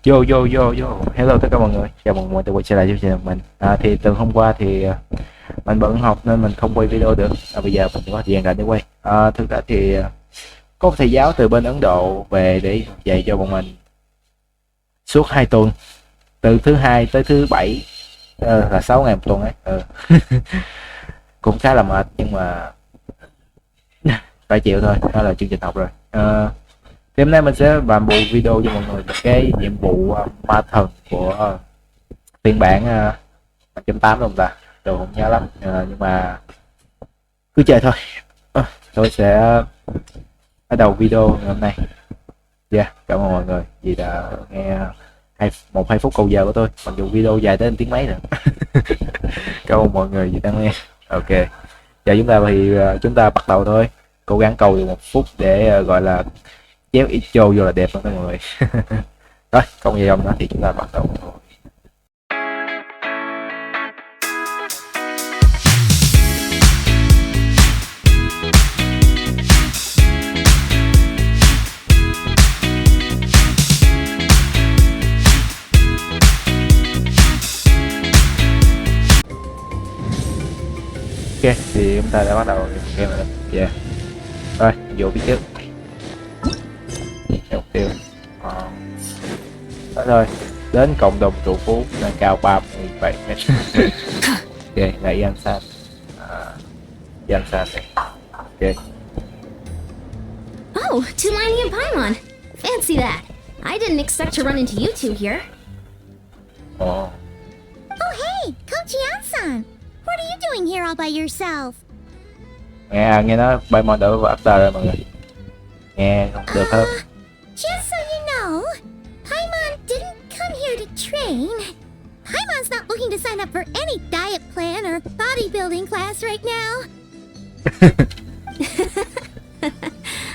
Vô vô vô vô, hello tất cả mọi người, chào mừng mọi người quay trở lại chương trình mình. Thì từ hôm qua thì mình bận học nên mình không quay video được. Bây giờ mình có thời gian rảnh để quay. Thực ra thì có một thầy giáo từ bên Ấn Độ về để dạy cho bọn mình suốt 2 tuần, từ thứ hai tới thứ bảy, là 6 ngày một tuần ấy. Cũng khá là mệt nhưng mà phải chịu thôi, đó là chương trình học rồi. Thì hôm nay mình sẽ làm bộ video cho mọi người một cái nhiệm vụ Ma Thần của phiên bản 1.8 đúng không ta? Đồ không nhớ lắm, nhưng mà cứ chơi thôi. Tôi sẽ bắt đầu video ngày hôm nay. Cảm ơn mọi người vì đã nghe 1-2 phút câu giờ của tôi, mặc dù video dài tới tiếng mấy rồi. Cảm ơn mọi người vì đã nghe. Ok, giờ chúng ta bắt đầu thôi, cố gắng câu được 1 phút để gọi là chéo ít trâu vô là đẹp lắm mọi người. Rồi không gì đâu nữa thì chúng ta bắt đầu thôi. Ok thì chúng ta đã bắt đầu game rồi. Rồi vô phía trước mục tiêu. Đó rồi, đến cộng đồng triệu phú nâng cao 37 mét. Ok, là Yan San. Yan San này. Ok. Oh, Tulani and Paimon. Fancy that. I didn't expect to run into you two here. Oh, Oh hey, Coach Yan-san! What are you doing here all by yourself? nghe nói Paimon đỡ vào after rồi mọi người. Nghe không được hơn. Just so you know, Paimon didn't come here to train. Paimon's not looking to sign up for any diet plan or bodybuilding class right now.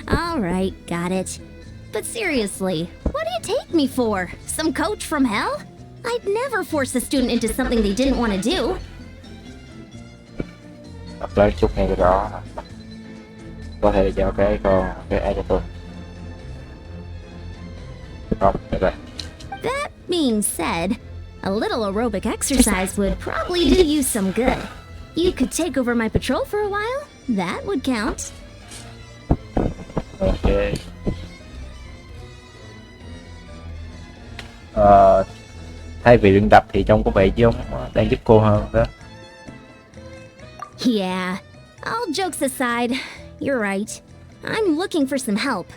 Alright, got it. But seriously, what do you take me for? Some coach from hell? I'd never force a student into something they didn't want to do. Đọc lên chút nghe cái đó. Có thể cho cái ai cho tôi. Không, được rồi. That being said, a little aerobic exercise would probably do you some good. You could take over my patrol for a while. That would count. Ok. Thay vì luyện tập thì trông có vẻ giống đang giúp cô hơn đó. Yeah, all jokes aside, you're right. I'm looking for some help.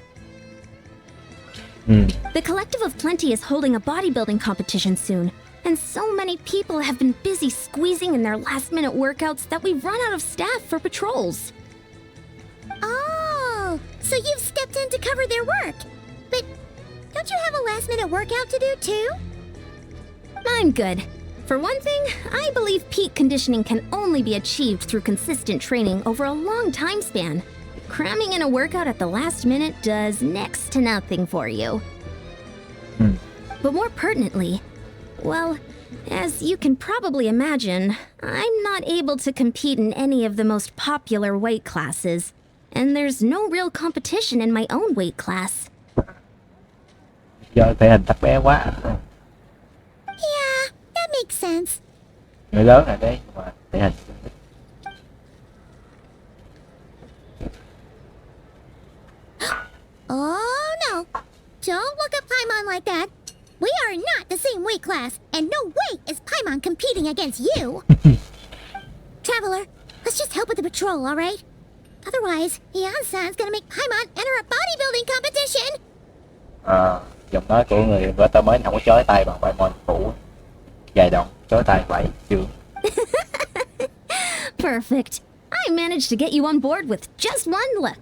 The Collective of Plenty is holding a bodybuilding competition soon, and so many people have been busy squeezing in their last-minute workouts that we've run out of staff for patrols. Oh, so you've stepped in to cover their work. But don't you have a last-minute workout to do too? I'm good. For one thing, I believe peak conditioning can only be achieved through consistent training over a long time span. Cramming in a workout at the last minute does next to nothing for you. But more pertinently, well, as you can probably imagine, I'm not able to compete in any of the most popular weight classes, and there's no real competition in my own weight class. Do thể hình thấp bé quá. Yeah, that makes sense. Người lớn này đấy mà thể hình. Oh no! Don't look at Paimon like that. We are not the same weight class, and no way is Paimon competing against you. Traveler, let's just help with the patrol, alright? Otherwise, Yan-san's gonna make Paimon enter a bodybuilding competition. Giọng nói của người vợ tao mới không có chói tay bằng Paimon cũ. Dài đồng, chói tay vậy chưa? Perfect. I managed to get you on board with just one look.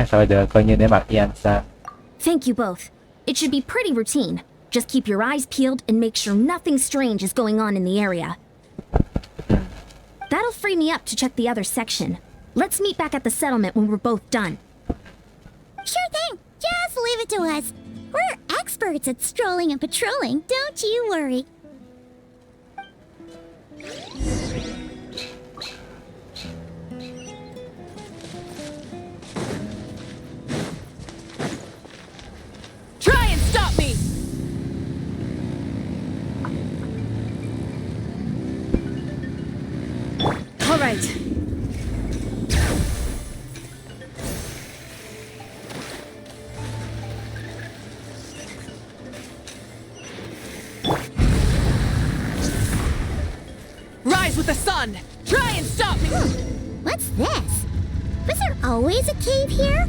Thôi được, coi như để mặc Yan-san. Thank you both. It should be pretty routine. Just keep your eyes peeled and make sure nothing strange is going on in the area. That'll free me up to check the other section. Let's meet back at the settlement when we're both done. Sure thing. Just leave it to us. We're experts at strolling and patrolling, don't you worry. Try and stop me! it! Rise with the sun! Try and stop me! What's this? Was there always a cave here?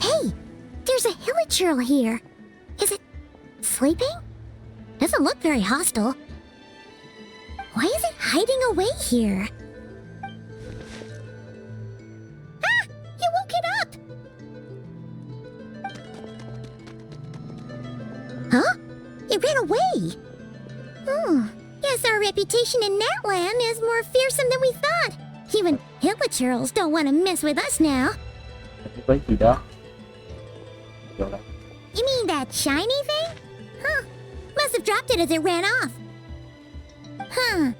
Hey, there's a hilichurl here. Is it sleeping? Doesn't look very hostile. Why is it hiding away here? Ah! You woke it up! Huh? It ran away! Guess our reputation in Natland is more fearsome than we thought. Even hilichurls don't want to mess with us now. Cái gì đó. Vô đây. You mean that shiny thing? Huh. Must have dropped it as it ran off. Huh.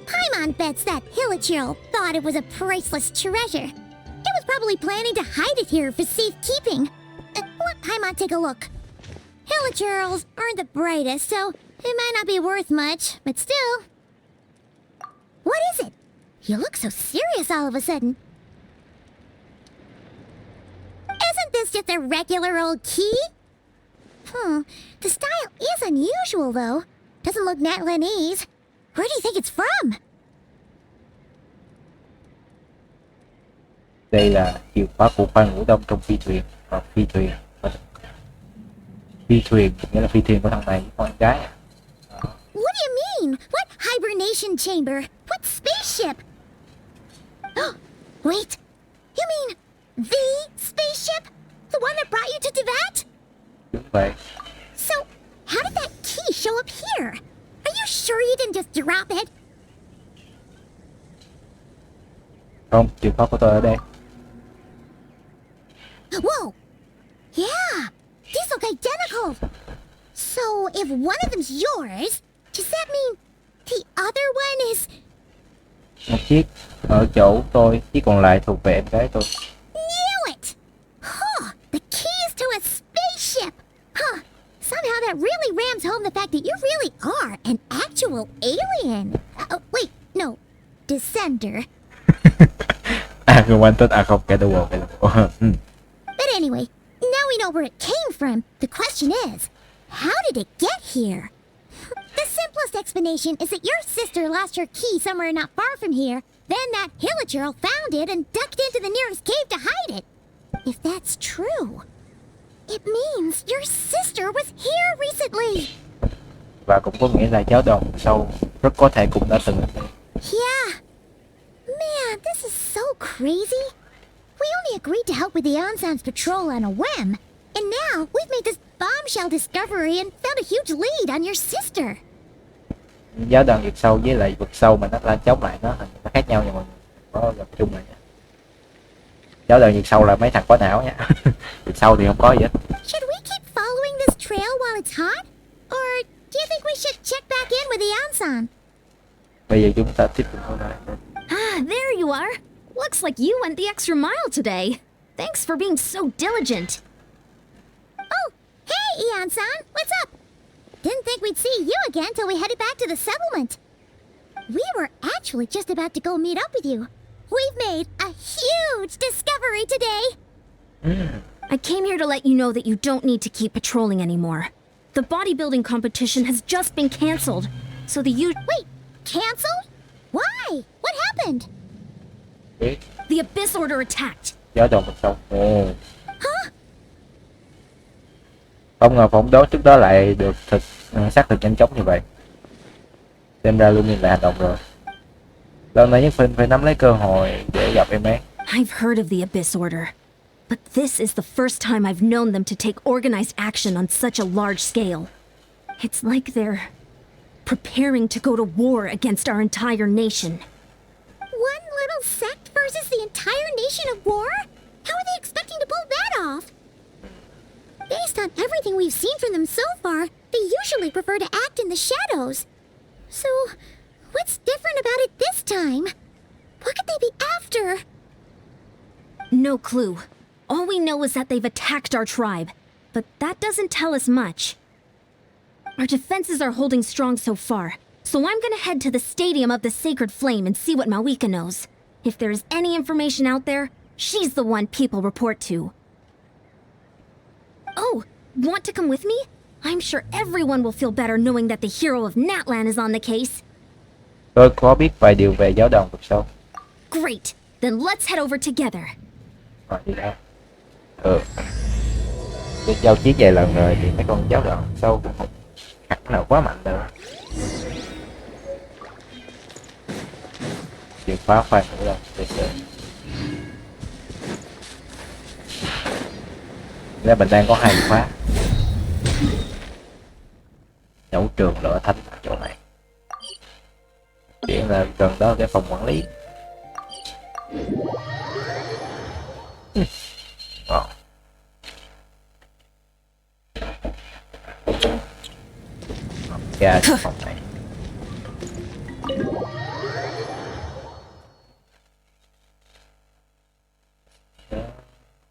Paimon bets that hilichurl thought it was a priceless treasure. It was probably planning to hide it here for safekeeping. Let Paimon take a look. Hilichurls aren't the brightest, so it might not be worth much, but still. What is it? You look so serious all of a sudden. Isn't this just a regular old key? The style is unusual, though. Doesn't look Natlanese. Where do you think it's from? Đây là chìa khóa của khoang ngủ đông trong phi thuyền. Phi thuyền. Phi thuyền nghĩa là phi thuyền của thằng này, con gái. What do you mean? What hibernation chamber? What spaceship? Wait. You mean the spaceship? The one that brought you to Tibet? Đúng vậy. So, how did that key show up here? Are you sure you didn't just drop it? Không, chìa khóa của tôi ở đây. Whoa! Yeah! These look identical! So, if one of them's yours, does that mean the other one is... Một chiếc ở chỗ tôi, chiếc còn lại thuộc về em gái tôi. Knew it! Huh! The keys to a spaceship! Huh! Somehow that really rams home the fact that you really are an actual alien! Wait, no. Descender. Người quan tên không, kẻ đồ. But anyway, now we know where it came from. The question is, how did it get here? The simplest explanation is that your sister lost her key somewhere not far from here. Then that hilichurl found it and ducked into the nearest cave to hide it. If that's true, it means your sister was here recently. Và cũng có nghĩa là cháu đồng sau rất có thể cũng đã từng ở đây. Yeah. Man, this is so crazy. We only agreed to help with the Ensemble patrol on a whim. And now we've made this bombshell discovery and found a huge lead on your sister. Giáo đoàn vực sâu với lại vực sâu mà nó là chống lại nó khác nhau nha mọi người, có gặp chung này nha. Giáo đoàn vực sâu là mấy thằng có não nha. Vực sâu thì không có gì hết. Should we keep following this trail while it's hot? Or do you think we should check back in with the Ansan? Bây giờ chúng ta tiếp tục thôi đây. Ah, there you are. Looks like you went the extra mile today. Thanks for being so diligent. Oh, hey, Eon-san, what's up? Didn't think we'd see you again till we headed back to the settlement. We were actually just about to go meet up with you. We've made a huge discovery today. I came here to let you know that you don't need to keep patrolling anymore. The bodybuilding competition has just been cancelled, so Wait, cancelled? Why? What happened? The Abyss Order attacked. Giáo đoàn vực sâu. Huh? Không ngờ phỏng đoán trước đó lại được xác thực nhanh chóng như vậy. Xem ra luôn lại hành động rồi. Lần này nhất Phin phải nắm lấy cơ hội để gặp em ấy. I've heard of the Abyss Order, but this is the first time I've known them to take organized action on such a large scale. It's like they're preparing to go to war against our entire nation. One little sect versus the entire nation of war? How are they expecting to pull that off? Based on everything we've seen from them so far, they usually prefer to act in the shadows. So, what's different about it this time? What could they be after? No clue. All we know is that they've attacked our tribe, but that doesn't tell us much. Our defenses are holding strong so far, so I'm gonna head to the Stadium of the Sacred Flame and see what Malika knows. If there is any information out there, she's the one people report to. Oh, want to come with me? I'm sure everyone will feel better knowing that the hero of Natlan is on the case. Tôi có biết vài điều về giáo đoàn vực sâu. Great, then let's head over together. Rồi đi đâu? Tôi giao chiến vài lần rồi thì mấy con giáo đoàn vực sâu cũng không hẳn là quá mạnh đâu. Chịu phá khoan nữa đâu, để chơi. Nên mình đang có 2 khóa. Đấu trường lửa thánh ở chỗ này. Chuyện là gần đó cái phòng quản lý. Ra cái phòng này.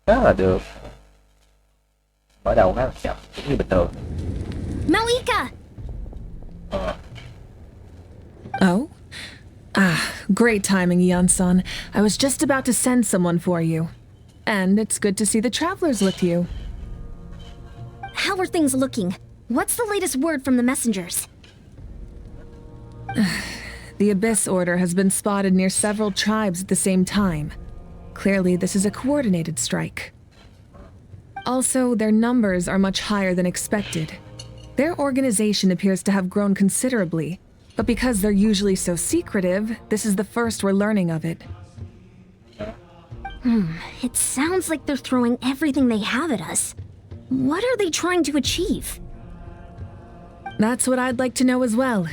Đó là được. Mở đầu khá là chậm, cũng như bình thường. Malika! Oh? Ah, great timing, Yeon-san. I was just about to send someone for you. And it's good to see the travelers with you. How are things looking? What's the latest word from the messengers? The Abyss Order has been spotted near several tribes at the same time. Clearly, this is a coordinated strike. Also, their numbers are much higher than expected. Their organization appears to have grown considerably, but because they're usually so secretive, this is the first we're learning of it. It sounds like they're throwing everything they have at us. What are they trying to achieve? That's what I'd like to know as well.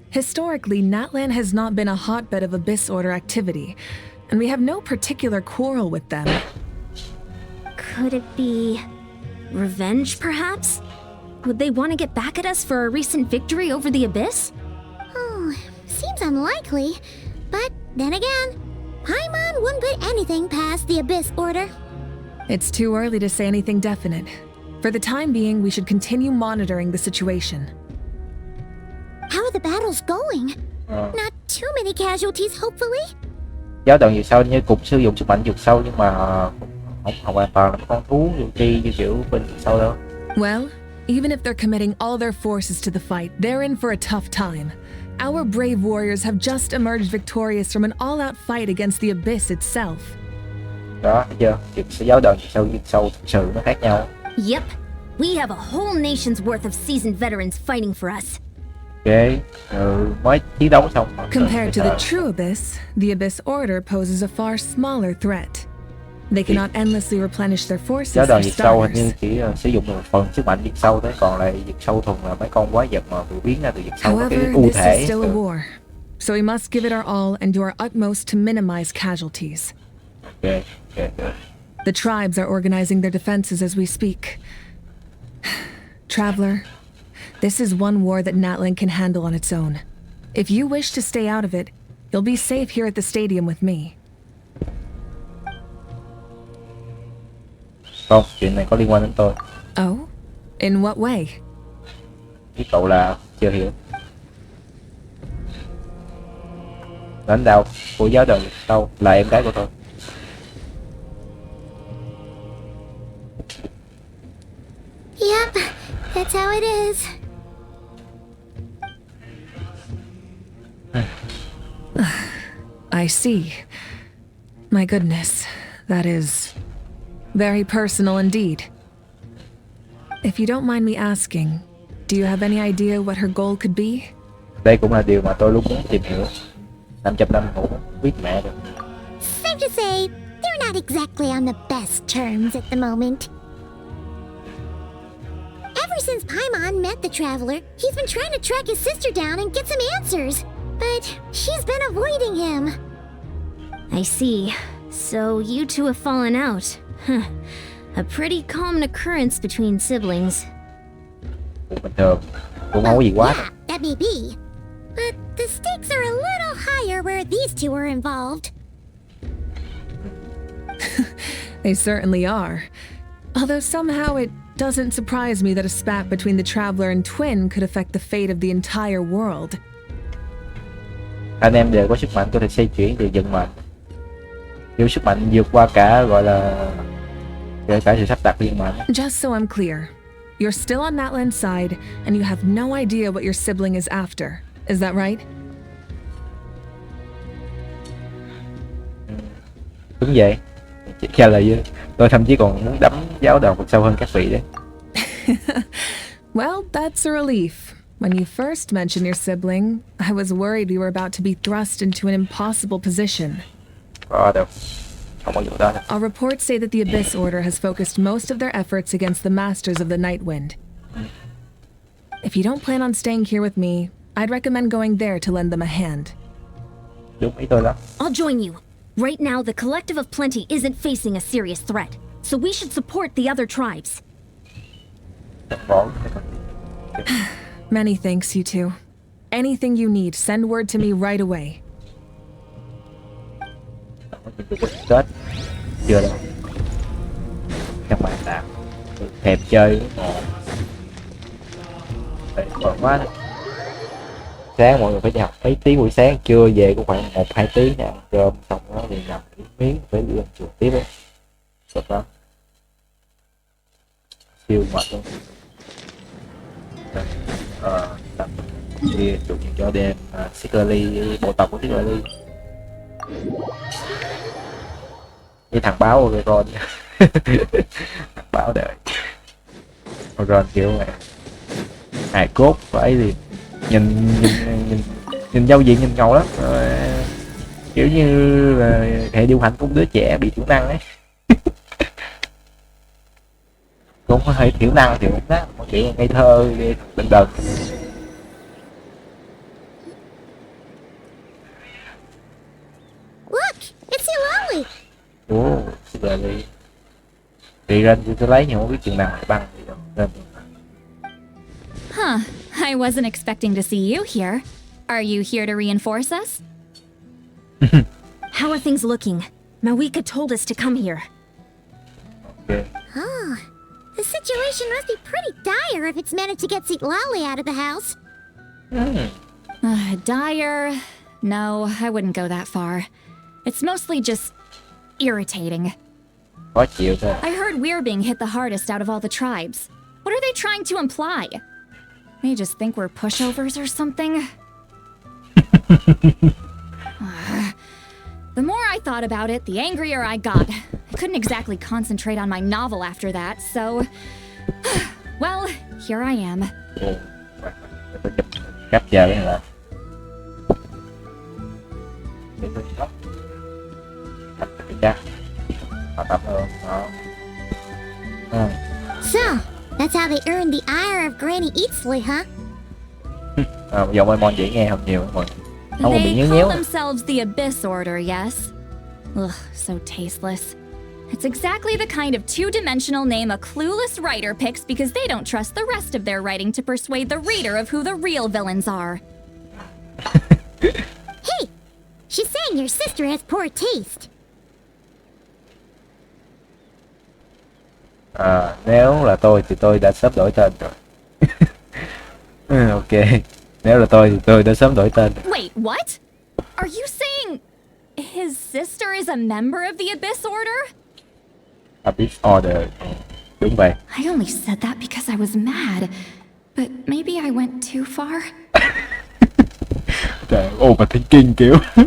Historically, Natlan has not been a hotbed of Abyss Order activity, and we have no particular quarrel with them. Could it be revenge, perhaps? Would they want to get back at us for a recent victory over the Abyss? Oh, seems unlikely. But then again, Paimon wouldn't put anything past the Abyss Order. It's too early to say anything definite. For the time being, we should continue monitoring the situation. How are the battles going? Not too many casualties, hopefully. Giáo đoàn vực sâu như cục sử dụng sức mạnh vực sâu nhưng mà không hoàn toàn là con thú vô tri như kiểu bên vực sâu đâu. Well, even if they're committing all their forces to the fight, they're in for a tough time. Our brave warriors have just emerged victorious from an all-out fight against the Abyss itself. Đó, thấy chưa? Giáo đoàn vực sâu thực sự nó khác nhau. Yep. We have a whole nation's worth of seasoned veterans fighting for us. Ok, mới chiến đấu xong. Compared to the true Abyss, the Abyss Order poses a far smaller threat. They cannot endlessly replenish their forces Giáo đoàn for vực sâu hình như starters. chỉ sử dụng một phần sức mạnh vực sâu thôi, còn lại vực sâu thuần là mấy con quái vật mà bị biến ra từ vực sâu có cái However, ưu this thể. is still a war, so we must give it our all and do our utmost to minimize casualties. Ok. The tribes are organizing their defenses as we speak. Traveler, this is one war that Natlan can handle on its own. If you wish to stay out of it, you'll be safe here at the stadium with me. Không, chuyện này có liên quan đến tôi. Oh? In what way? Ý cậu là chưa hiểu. Lãnh đạo của giáo đoàn vực sâu là em gái của tôi. Yep, that's how it is. I see. My goodness, that is very personal indeed. If you don't mind me asking, do you have any idea what her goal could be? Đây cũng là điều mà tôi luôn muốn tìm hiểu. 500 năm ngủ biết mẹ được. Safe to say, they're not exactly on the best terms at the moment. Ever since Paimon met the Traveler, he's been trying to track his sister down and get some answers. But she's been avoiding him. I see. So you two have fallen out. Huh. A pretty common occurrence between siblings. Cũng bình thường. Cũng không có gì quá. Yeah, that may be. But the stakes are a little higher where these two are involved. They certainly are. Although somehow it Doesn't surprise me that a spat between the Traveler and Twin could affect the fate of the entire world. Anh em đều có sức mạnh có thể xoay chuyển từ vận mệnh, kiểu sức mạnh vượt qua cả gọi là kể cả sự sắp đặt liên mệnh. Just so I'm clear, you're still on Matland's side, and you have no idea what your sibling is after. Is that right? Đúng vậy. Trả lời tôi thậm chí còn muốn đấm giáo đầu sâu hơn các vị đấy. Well, that's a relief. When you first mentioned your sibling, I was worried we were about to be thrust into an impossible position. Có đâu, không có vụ đó đâu. Our reports say that the Abyss Order has focused most of their efforts against the Masters of the Nightwind. If you don't plan on staying here with me, I'd recommend going there to lend them a hand. Đúng ý tôi lắm. I'll join you. Right now, the Collective of Plenty isn't facing a serious threat, so we should support the other tribes. Many thanks, you two. Anything you need, send word to me right away. Tết chưa đâu. Các bạn làm thèm chơi còn quá thôi. Sáng mọi người phải đi học mấy tiếng buổi sáng, trưa về cũng khoảng 1-2 tiếng nè, ăn cơm xong đó thì nằm miếng phải đi lên trường tiếp ấy. Cực lắm, siêu mệt luôn. Đi chủ nhiệm cho đêm Secretly, bộ tộc của Secretly với thằng báo Ron. Thằng báo đợi Ron kiểu này hài cốt phải thì nhìn giao diện nhìn ngầu lắm. Kiểu như là hệ điều hành của đứa trẻ bị thiểu năng ấy. Cũng có hơi thiểu năng đó, một kiểu ngây thơ bình đần. Look, it's Hilali. Ủa, là đi ra tôi lấy nhưng không biết chừng nào băng gì đâu. Nên Huh, I wasn't expecting to see you here. Are you here to reinforce us? How are things looking? Mawika told us to come here. okay. Oh, the situation must be pretty dire if it's managed to get Lolly out of the house. Dire? No, I wouldn't go that far. It's mostly just irritating. Khó chịu thôi. I heard we're being hit the hardest out of all the tribes. What are they trying to imply? They just think we're pushovers or something? The more I thought about it, the angrier I got. I couldn't exactly concentrate on my novel after that, so... Well, here I am. Ồ, tôi cắp giờ đấy là để tôi khóc tập cái chắc họ tập hơn đó. So, that's how they earned the ire of Granny Eatsley, huh? Giọng Mon dễ nghe hơn nhiều mọi người. Không còn bị They nhớ call nhéo. themselves the Abyss Order, yes? Ugh, so tasteless. It's exactly the kind of two-dimensional name a clueless writer picks because they don't trust the rest of their writing to persuade the reader of who the real villains are. Hey, she's saying your sister has poor taste. Nếu là tôi thì tôi đã sớm đổi tên rồi. Ok, nếu là tôi thì tôi đã sớm đổi tên. Wait, what? Are you saying his sister is a member of the Abyss Order? Abyss Order. Đúng vậy. I only said that because I was mad, but maybe I went too far. Trời, overthinking kiểu. Cái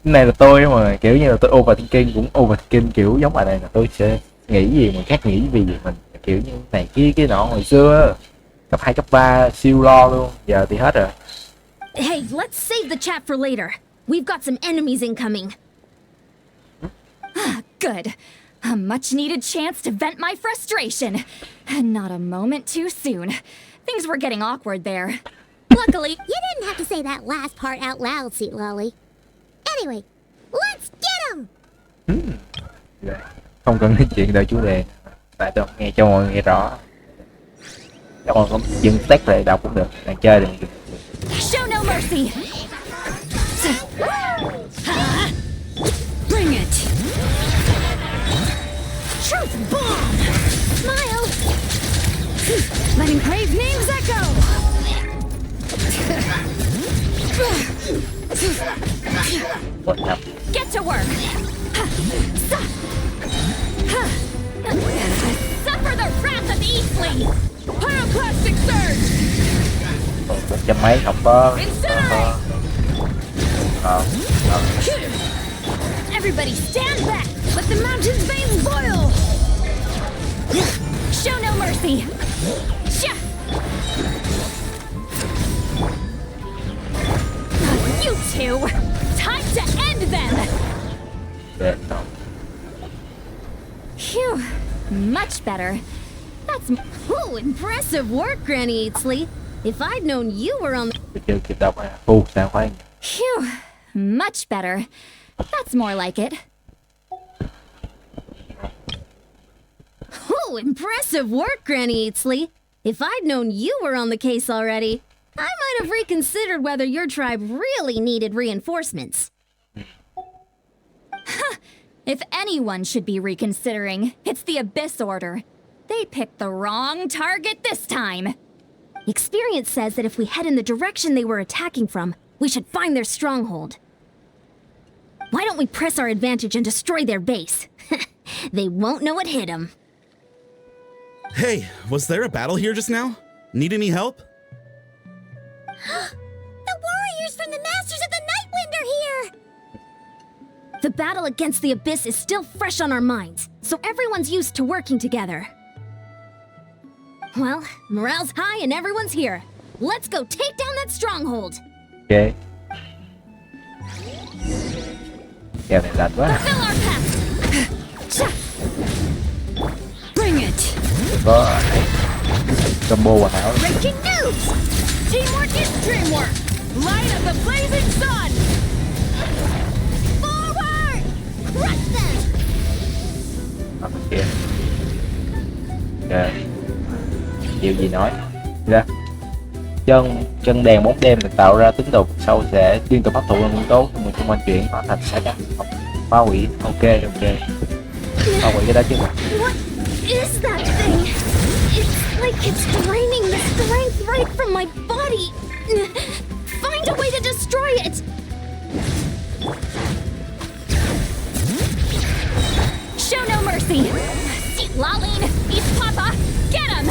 này là tôi mà kiểu như là tôi overthinking, cũng overthinking kiểu giống bài này là tôi sẽ nghĩ gì mà khác nghĩ vì mình kiểu như này kia cái nọ hồi xưa cấp 2 cấp 3 siêu lo luôn, giờ thì hết rồi. Hey, let's save the chat for later. We've got some enemies incoming. Good. A much needed chance to vent my frustration. Not a moment too soon. Things were getting awkward there. Luckily, you didn't have to say that last part out loud, Sweet Lolly. Anyway, let's get him! Không cần nói chuyện đợi chủ đề, tại tôi nghe cho mọi người nghe rõ. Cho mọi người dừng text lại đọc cũng được, đang chơi đừng. Show no mercy! Bring it! Truth bomb! Smile! Letting brave names echo! What the? Get to work! Suffer the wrath of Eastleigh! Pyroclastic surge! Còn 100 mấy không có. Everybody stand back! Let the mountain's veins boil! Show no mercy! You two! Time to end them! Để nó Phew, much better. That's Ooh, impressive work, Granny Eatsley. If I'd known you were on the... tôi chưa kịp đọc à. Sao khoan. phew, much better. That's more like it. Ooh, impressive work, Granny Eatsley. If I'd known you were on the case already, I might have reconsidered whether your tribe really needed reinforcements. If anyone should be reconsidering, it's the Abyss Order. They picked the wrong target this time. Experience says that if we head in the direction they were attacking from, we should find their stronghold. Why don't we press our advantage and destroy their base? They won't know what hit them. Hey, was there a battle here just now? Need any help? The warriors from the Masters of the Nightwind are here! The battle against the Abyss is still fresh on our minds, so everyone's used to working together. Well, morale's high and everyone's here. Let's go take down that stronghold! Ok. Kèo này lạnh quá. Fill our path! Bring it! Có combo hoàn hảo. Breaking news! Teamwork is dreamwork! Light of the blazing sun! Forward! Crush them! Ở bên kia. Ok. Điều gì nói ra chân đèn bóng đêm được tạo ra tính đột sau sẽ liên tục hấp thụ nguyên tố trong xung quanh chuyển hóa thành sát cánh phá hủy. Ok phá hủy cái đó chứ. What is that thing? It's like it's draining the strength right from my body. Find a way to destroy it! Show no mercy! Laline, East Papa, get him!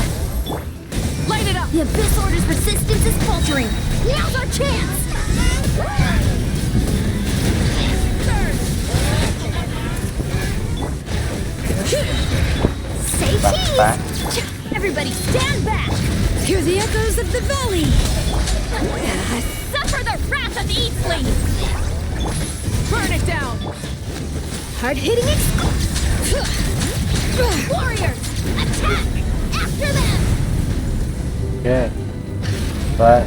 Light it up! The Abyss Order's resistance is faltering. Now's our chance! Say cheese! Everybody stand back! Hear the echoes of the valley! Suffer the wrath of Eastleigh! Burn it down! Hard-hitting Warriors, attack! After them! Ok và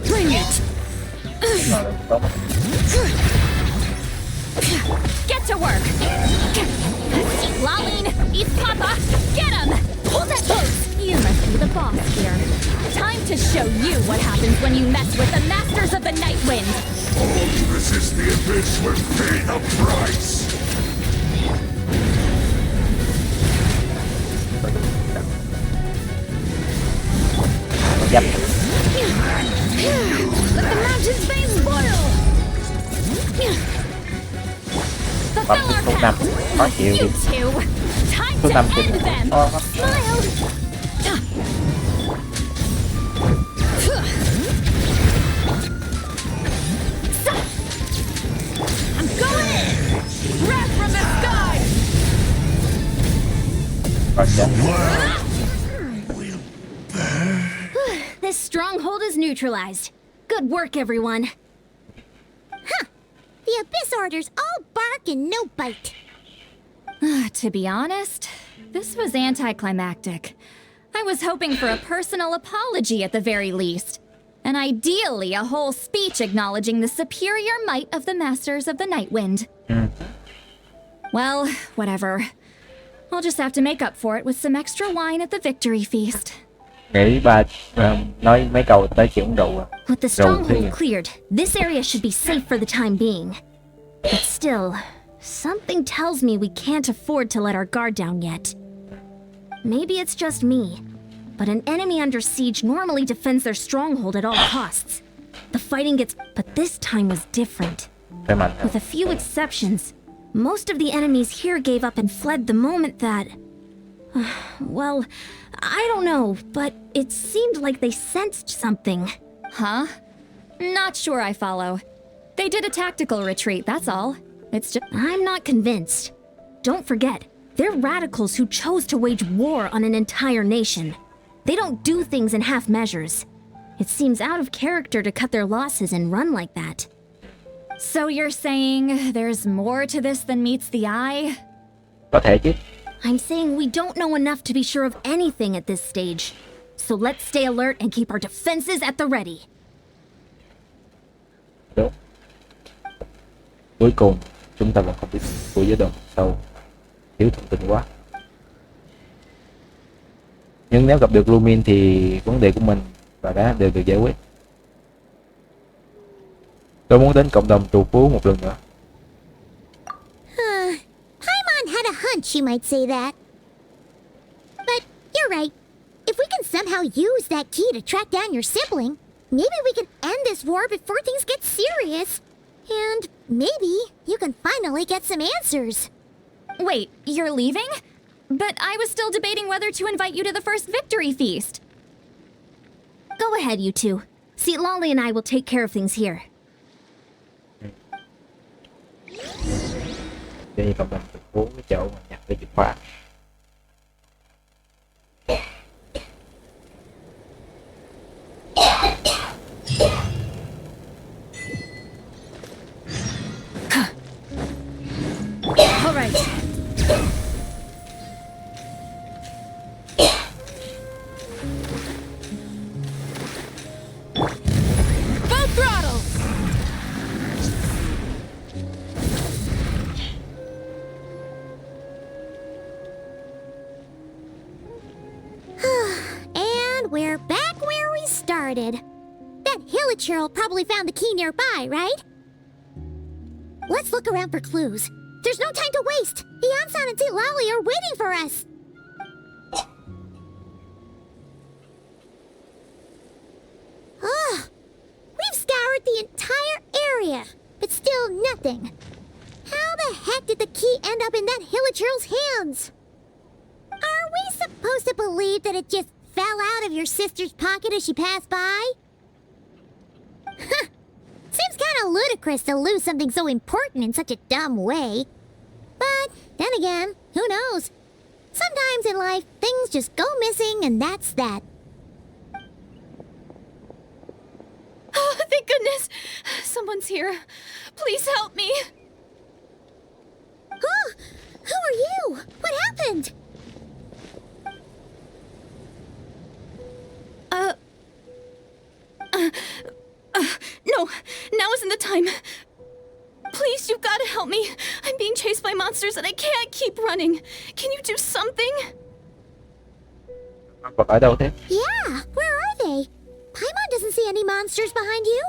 Bring it! Get to work! Laline, East Papa, get him! Hold that pose! You must be the boss here. Time to show you what happens when you mess with the Masters of the Nightwind! All who resist the Abyss will pay the price! dập Let the mountain's veins boil! bấm số 5 khó chịu You đi. two! Time Số to 5 end trên them! Smile! I'm going in! Wrath from the sky! Rồi chết. This stronghold is neutralized. Good work, everyone. The Abyss Order's all bark and no bite. To be honest, this was anticlimactic. I was hoping for a personal apology at the very least. And ideally, a whole speech acknowledging the superior might of the Masters of the Nightwind. Well, whatever. I'll just have to make up for it with some extra wine at the victory feast. nghĩ ba nói mấy câu tới chuyện uống rượu à. With the Rượu thế stronghold à? cleared, this area should be safe for the time being. But still, something tells me we can't afford to let our guard down yet. Maybe it's just me, but an enemy under siege normally defends their stronghold at all costs. The fighting gets... But this time was different. Phải mạnh hả? With a few exceptions, most of the enemies here gave up and fled the moment that... Well, I don't know, but it seemed like they sensed something. Huh? Not sure I follow. They did a tactical retreat, that's all. It's just... I'm not convinced. Don't forget, they're radicals who chose to wage war on an entire nation. They don't do things in half measures. It seems out of character to cut their losses and run like that. So you're saying there's more to this than meets the eye? Có thể chứ. I'm saying we don't know enough to be sure of anything at this stage. So let's stay alert and keep our defenses at the ready. Đúng. Cuối cùng chúng ta vẫn không biết của giới đồng sâu, thiếu thông tin quá. Nhưng nếu gặp được Lumin thì vấn đề của mình và đã đều được giải quyết. Tôi muốn đến cộng đồng trù phú một lần nữa. Paimon had a hunch you might say that. But you're right. If we can somehow use that key to track down your sibling, maybe we can end this war before things get serious. And maybe you can finally get some answers. Wait, you're leaving? But I was still debating whether to invite you to the first victory feast. Go ahead, you two. Lolly and I will take care of things here. Đi cộng đồng trù phú cái chỗ mà nhặt cái chìa khóa. All right. Full throttle! And we're back where we started. That Hilichurl probably found the key nearby, right? Let's look around for clues. There's no time to waste. The Ansan and Lolly are waiting for us. Ugh. We've scoured the entire area, but still nothing. How the heck did the key end up in that Hilichurl's hands? Are we supposed to believe that it just fell out of your sister's pocket as she passed by? Huh. Seems kinda ludicrous to lose something so important in such a dumb way. But then again, who knows? Sometimes in life, things just go missing and that's that. Oh, thank goodness! Someone's here. Please help me! Huh? Who are you? What happened? No, now isn't the time. Please, you've got to help me. I'm being chased by monsters and I can't keep running. Can you do something? Vật ở đâu thế? Yeah, where are they? Paimon doesn't see any monsters behind you.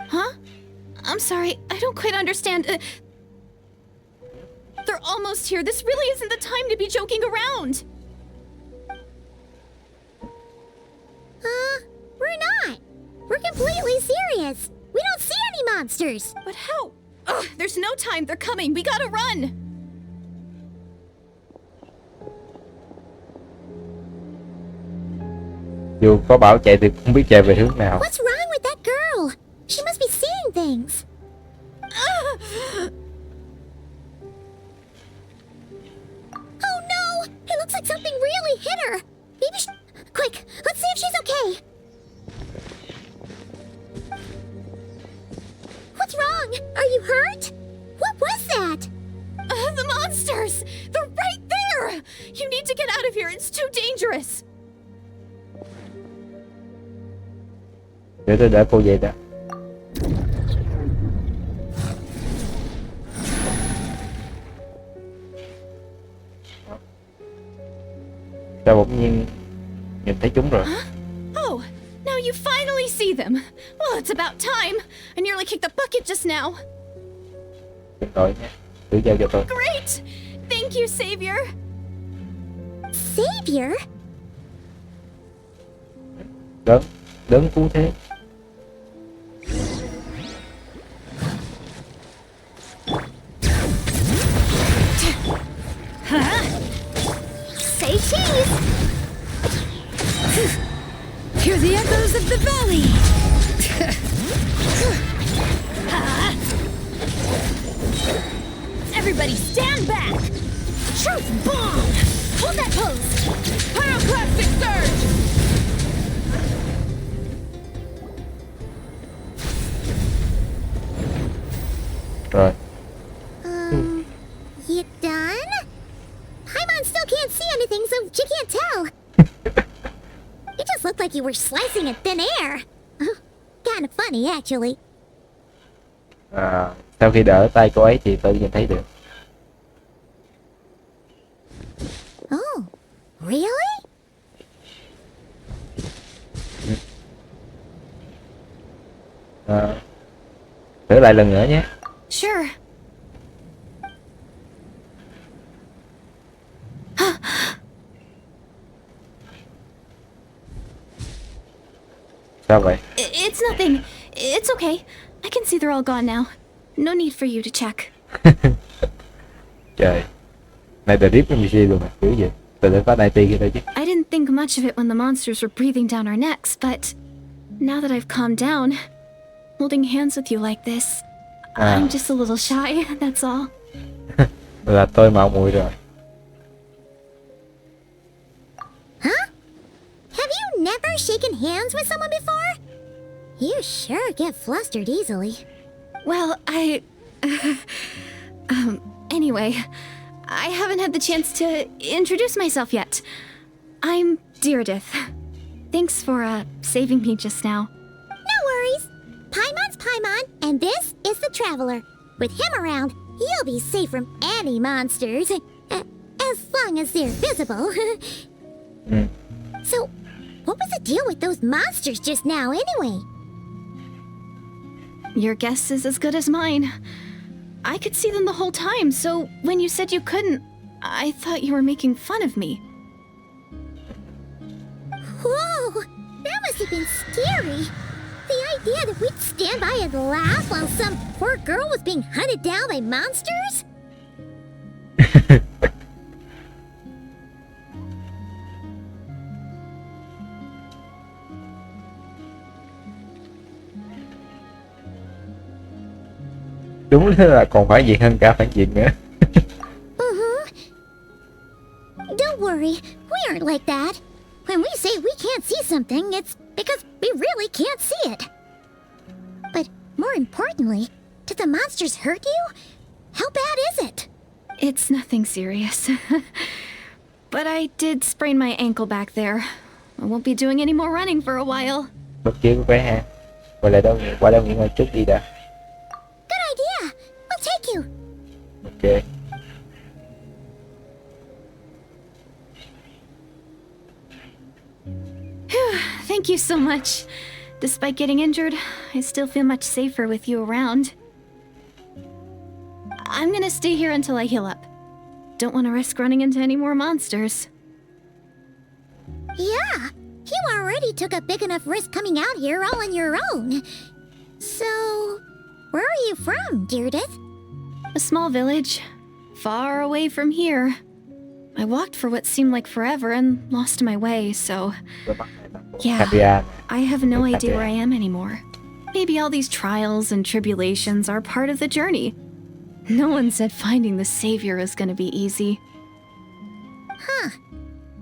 Huh? I'm sorry, I don't quite understand. They're almost here. This really isn't the time to be joking around. We're not. We're completely serious. We don't see any monsters. But how? Ugh, there's no time. They're coming. We gotta run. Dù có bảo chạy thì không biết chạy về hướng nào. What's wrong with that girl? She must be seeing things. Oh no! It looks like something really hit her. Maybe quick, let's see if she's okay. What's wrong? Are you hurt? What was that? The monsters! They're right there! You need to get out of here. It's too dangerous. Để tôi đỡ cô về đã. Sao bỗng nhiên nhìn thấy chúng rồi. Oh, now you finally see them. Well, it's about time. I nearly kicked the bucket just now. Đừng tội nha, cứ giao cho tôi. Great! Thank you, Savior. Savior? Đấng cứu thế. Say cheese! Hear the echoes of the valley! Everybody stand back! Truth bomb! Hold that pose! Pyroclastic surge! Rồi, You done? Paimon still can't see anything, so she can't tell. You just looked like you were slicing in thin air. Kind of funny, actually. sau khi đỡ tay cô ấy thì tôi nhìn thấy được. Oh, really? Thử lại lần nữa nhé. Sure. Sao vậy? It's nothing. It's okay. I can see they're all gone now. No need for you to check. Trời, này drip cái MC luôn à, kiểu gì? Từ từ có IT kia thôi chứ. I didn't think much of it when the monsters were breathing down our necks, but now that I've calmed down, holding hands with you like this, I'm just a little shy, that's all. Là tôi mạo muội rồi. Huh? Have you never shaken hands with someone before? You sure get flustered easily. Well, anyway, I haven't had the chance to introduce myself yet. I'm Deirdith. Thanks for, saving me just now. No worries. Paimon's Paimon, and this is the Traveler. With him around, you'll be safe from any monsters. As long as they're visible. So, what was the deal with those monsters just now, anyway? Your guess is as good as mine. I could see them the whole time, so when you said you couldn't, I thought you were making fun of me. Whoa! That must have been scary. The idea that we'd stand by and laugh while some poor girl was being hunted down by monsters? Đúng là còn phản diện hơn cả phản diện nữa. Don't worry, we aren't like that. When we say we can't see something, it's because we really can't see it. But more importantly, did the monsters hurt you? How bad is it? It's nothing serious. But I did sprain my ankle back there. I won't be doing any more running for a while. Bất chia của bé ha. Qua đâu nghỉ ngơi trước đi đã. Good idea. We'll take you. Ok. Thank you so much. Despite getting injured, I still feel much safer with you around. I'm gonna stay here until I heal up. Don't want to risk running into any more monsters. Yeah, you already took a big enough risk coming out here all on your own. So, where are you from, Deirdith? A small village, far away from here. I walked for what seemed like forever and lost my way, so... Yeah, I have no idea where I am anymore. Maybe all these trials and tribulations are part of the journey. No one said finding the savior is gonna be easy. Huh.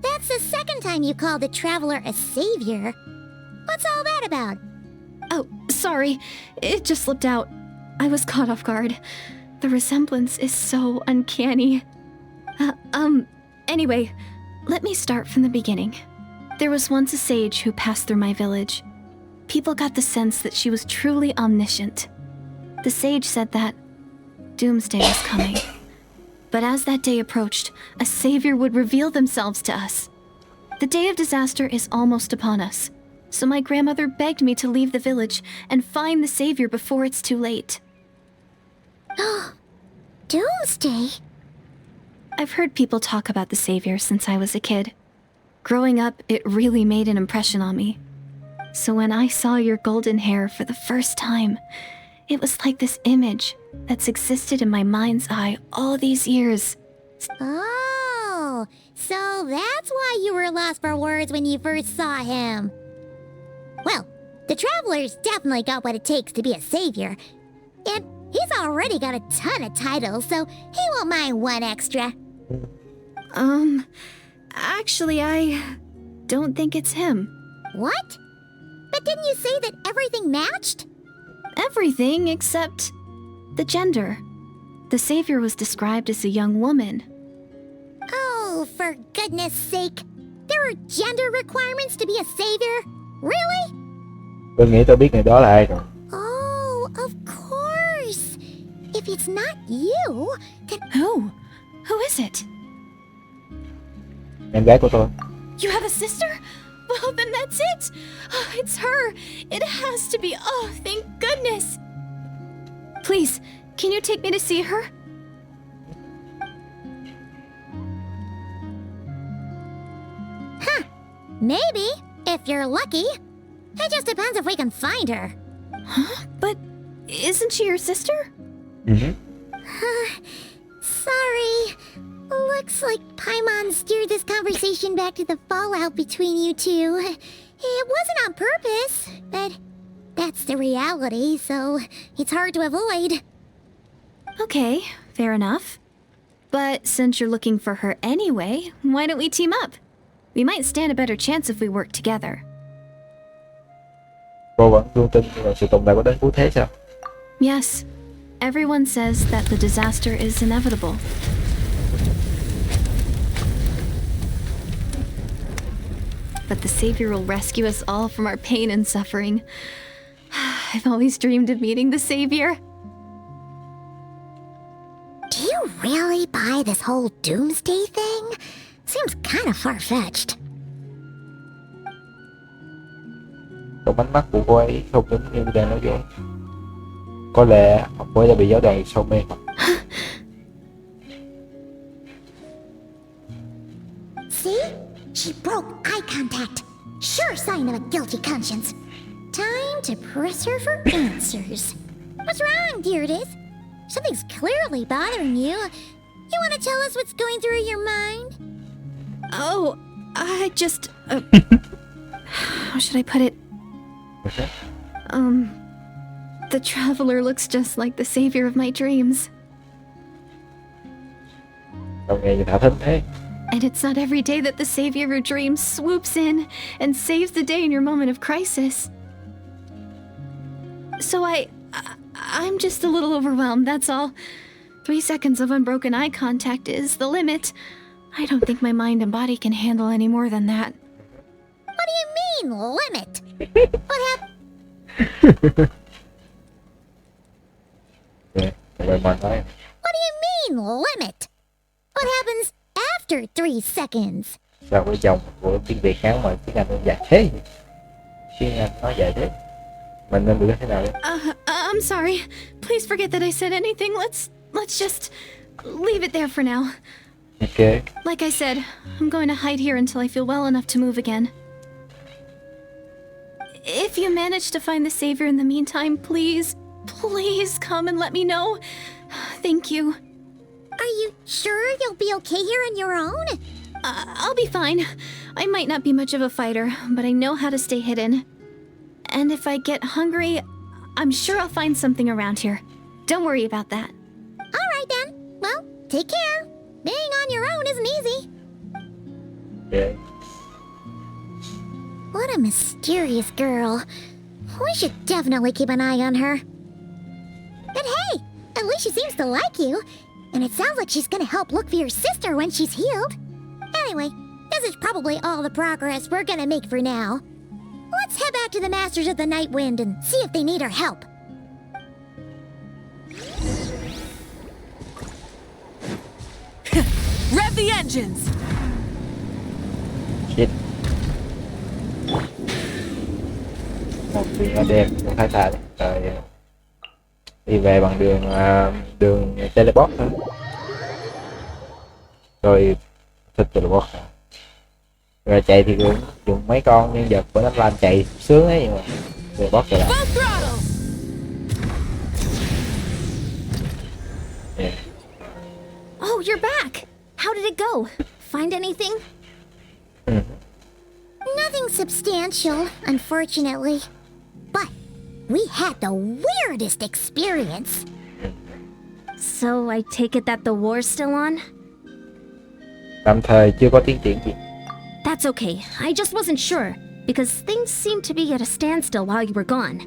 That's the second time you called the Traveler a savior. What's all that about? Oh, sorry. It just slipped out. I was caught off guard. The resemblance is so uncanny. Anyway, let me start from the beginning. There was once a sage who passed through my village. People got the sense that she was truly omniscient. The sage said that doomsday was coming. But as that day approached, a savior would reveal themselves to us. The day of disaster is almost upon us, so my grandmother begged me to leave the village and find the savior before it's too late. Doomsday? I've heard people talk about the savior since I was a kid. Growing up, it really made an impression on me. So when I saw your golden hair for the first time, it was like this image that's existed in my mind's eye all these years. Oh, so that's why you were lost for words when you first saw him. Well, the Traveler's definitely got what it takes to be a savior. And he's already got a ton of titles, so he won't mind one extra. Actually, I don't think it's him. What? But didn't you say that everything matched? Everything except the gender. The savior was described as a young woman. Oh, for goodness sake. There are gender requirements to be a savior? Really? Tôi nghĩ tôi biết người đó là ai rồi. Oh, of course. If it's not you, then... Who? Who is it? Em gái của tôi. You have a sister? Well, then that's it. Oh, it's her. It has to be. Oh, thank goodness. Please, can you take me to see her? Maybe, if you're lucky. It just depends if we can find her. Huh? But isn't she your sister? Sorry. Looks like Paimon steered this conversation back to the fallout between you two. It wasn't on purpose, but that's the reality, so it's hard to avoid. Okay, fair enough. But since you're looking for her anyway, why don't we team up? We might stand a better chance if we work together. Cô vẫn luôn tin vào sự tồn tại của đấng cứu thế sao? Yes, everyone says that the disaster is inevitable. But the savior will rescue us all from our pain and suffering. I've always dreamed of meeting the savior. Do you really buy this whole doomsday thing? Seems kind of far-fetched. Trong ánh mắt của cô ấy không giống như đang nói dối. Có lẽ cô ấy đã bị giáo đoàn sâu mê hoặc. See? She broke eye contact. Sure sign of a guilty conscience. Time to press her for answers. What's wrong, Deirdis? Something's clearly bothering you. You want to tell us what's going through your mind? Oh, I just... how should I put it? The Traveler looks just like the savior of my dreams. Đâu nghe như thả thính thế. And it's not every day that the savior of your dreams swoops in and saves the day in your moment of crisis. So I'm just a little overwhelmed, that's all. 3 seconds of unbroken eye contact is the limit. I don't think my mind and body can handle any more than that. What do you mean, limit? What happened? What do you mean, limit? What happens after 3 seconds? Sao cái dòng của tiếng Việt Hán mà tiếng Anh nó dài thế? Tiếng Anh nó dài thế. Mình nên được thế nào đấy? I'm sorry. Please forget that I said anything. Let's just leave it there for now. Okay. Like I said, I'm going to hide here until I feel well enough to move again. If you manage to find the savior in the meantime, please come and let me know. Thank you. Are you sure you'll be okay here on your own? I'll be fine. I might not be much of a fighter, but I know how to stay hidden. And if I get hungry, I'm sure I'll find something around here. Don't worry about that. All right then. Well, take care. Being on your own isn't easy. Okay. What a mysterious girl. We should definitely keep an eye on her. But hey, at least she seems to like you. And it sounds like she's gonna help look for your sister when she's healed. Anyway, this is probably all the progress we're gonna make for now. Let's head back to the Masters of the Night Wind and see if they need our help. Rev the engines! Shit. một viên đen cũng khá xa đấy. Rồi đi về bằng đường teleport thôi. Rồi thích teleport. Rồi chạy thì cũng dùng mấy con nhân vật của nó làm chạy sướng ấy, nhưng mà teleport rồi. Yeah. Oh, you're back! How did it go? Find anything? Nothing substantial, unfortunately. But we had the weirdest experience. So I take it that the war's still on? Tạm thời chưa có tiến triển gì. That's okay. I just wasn't sure, because things seemed to be at a standstill while you were gone.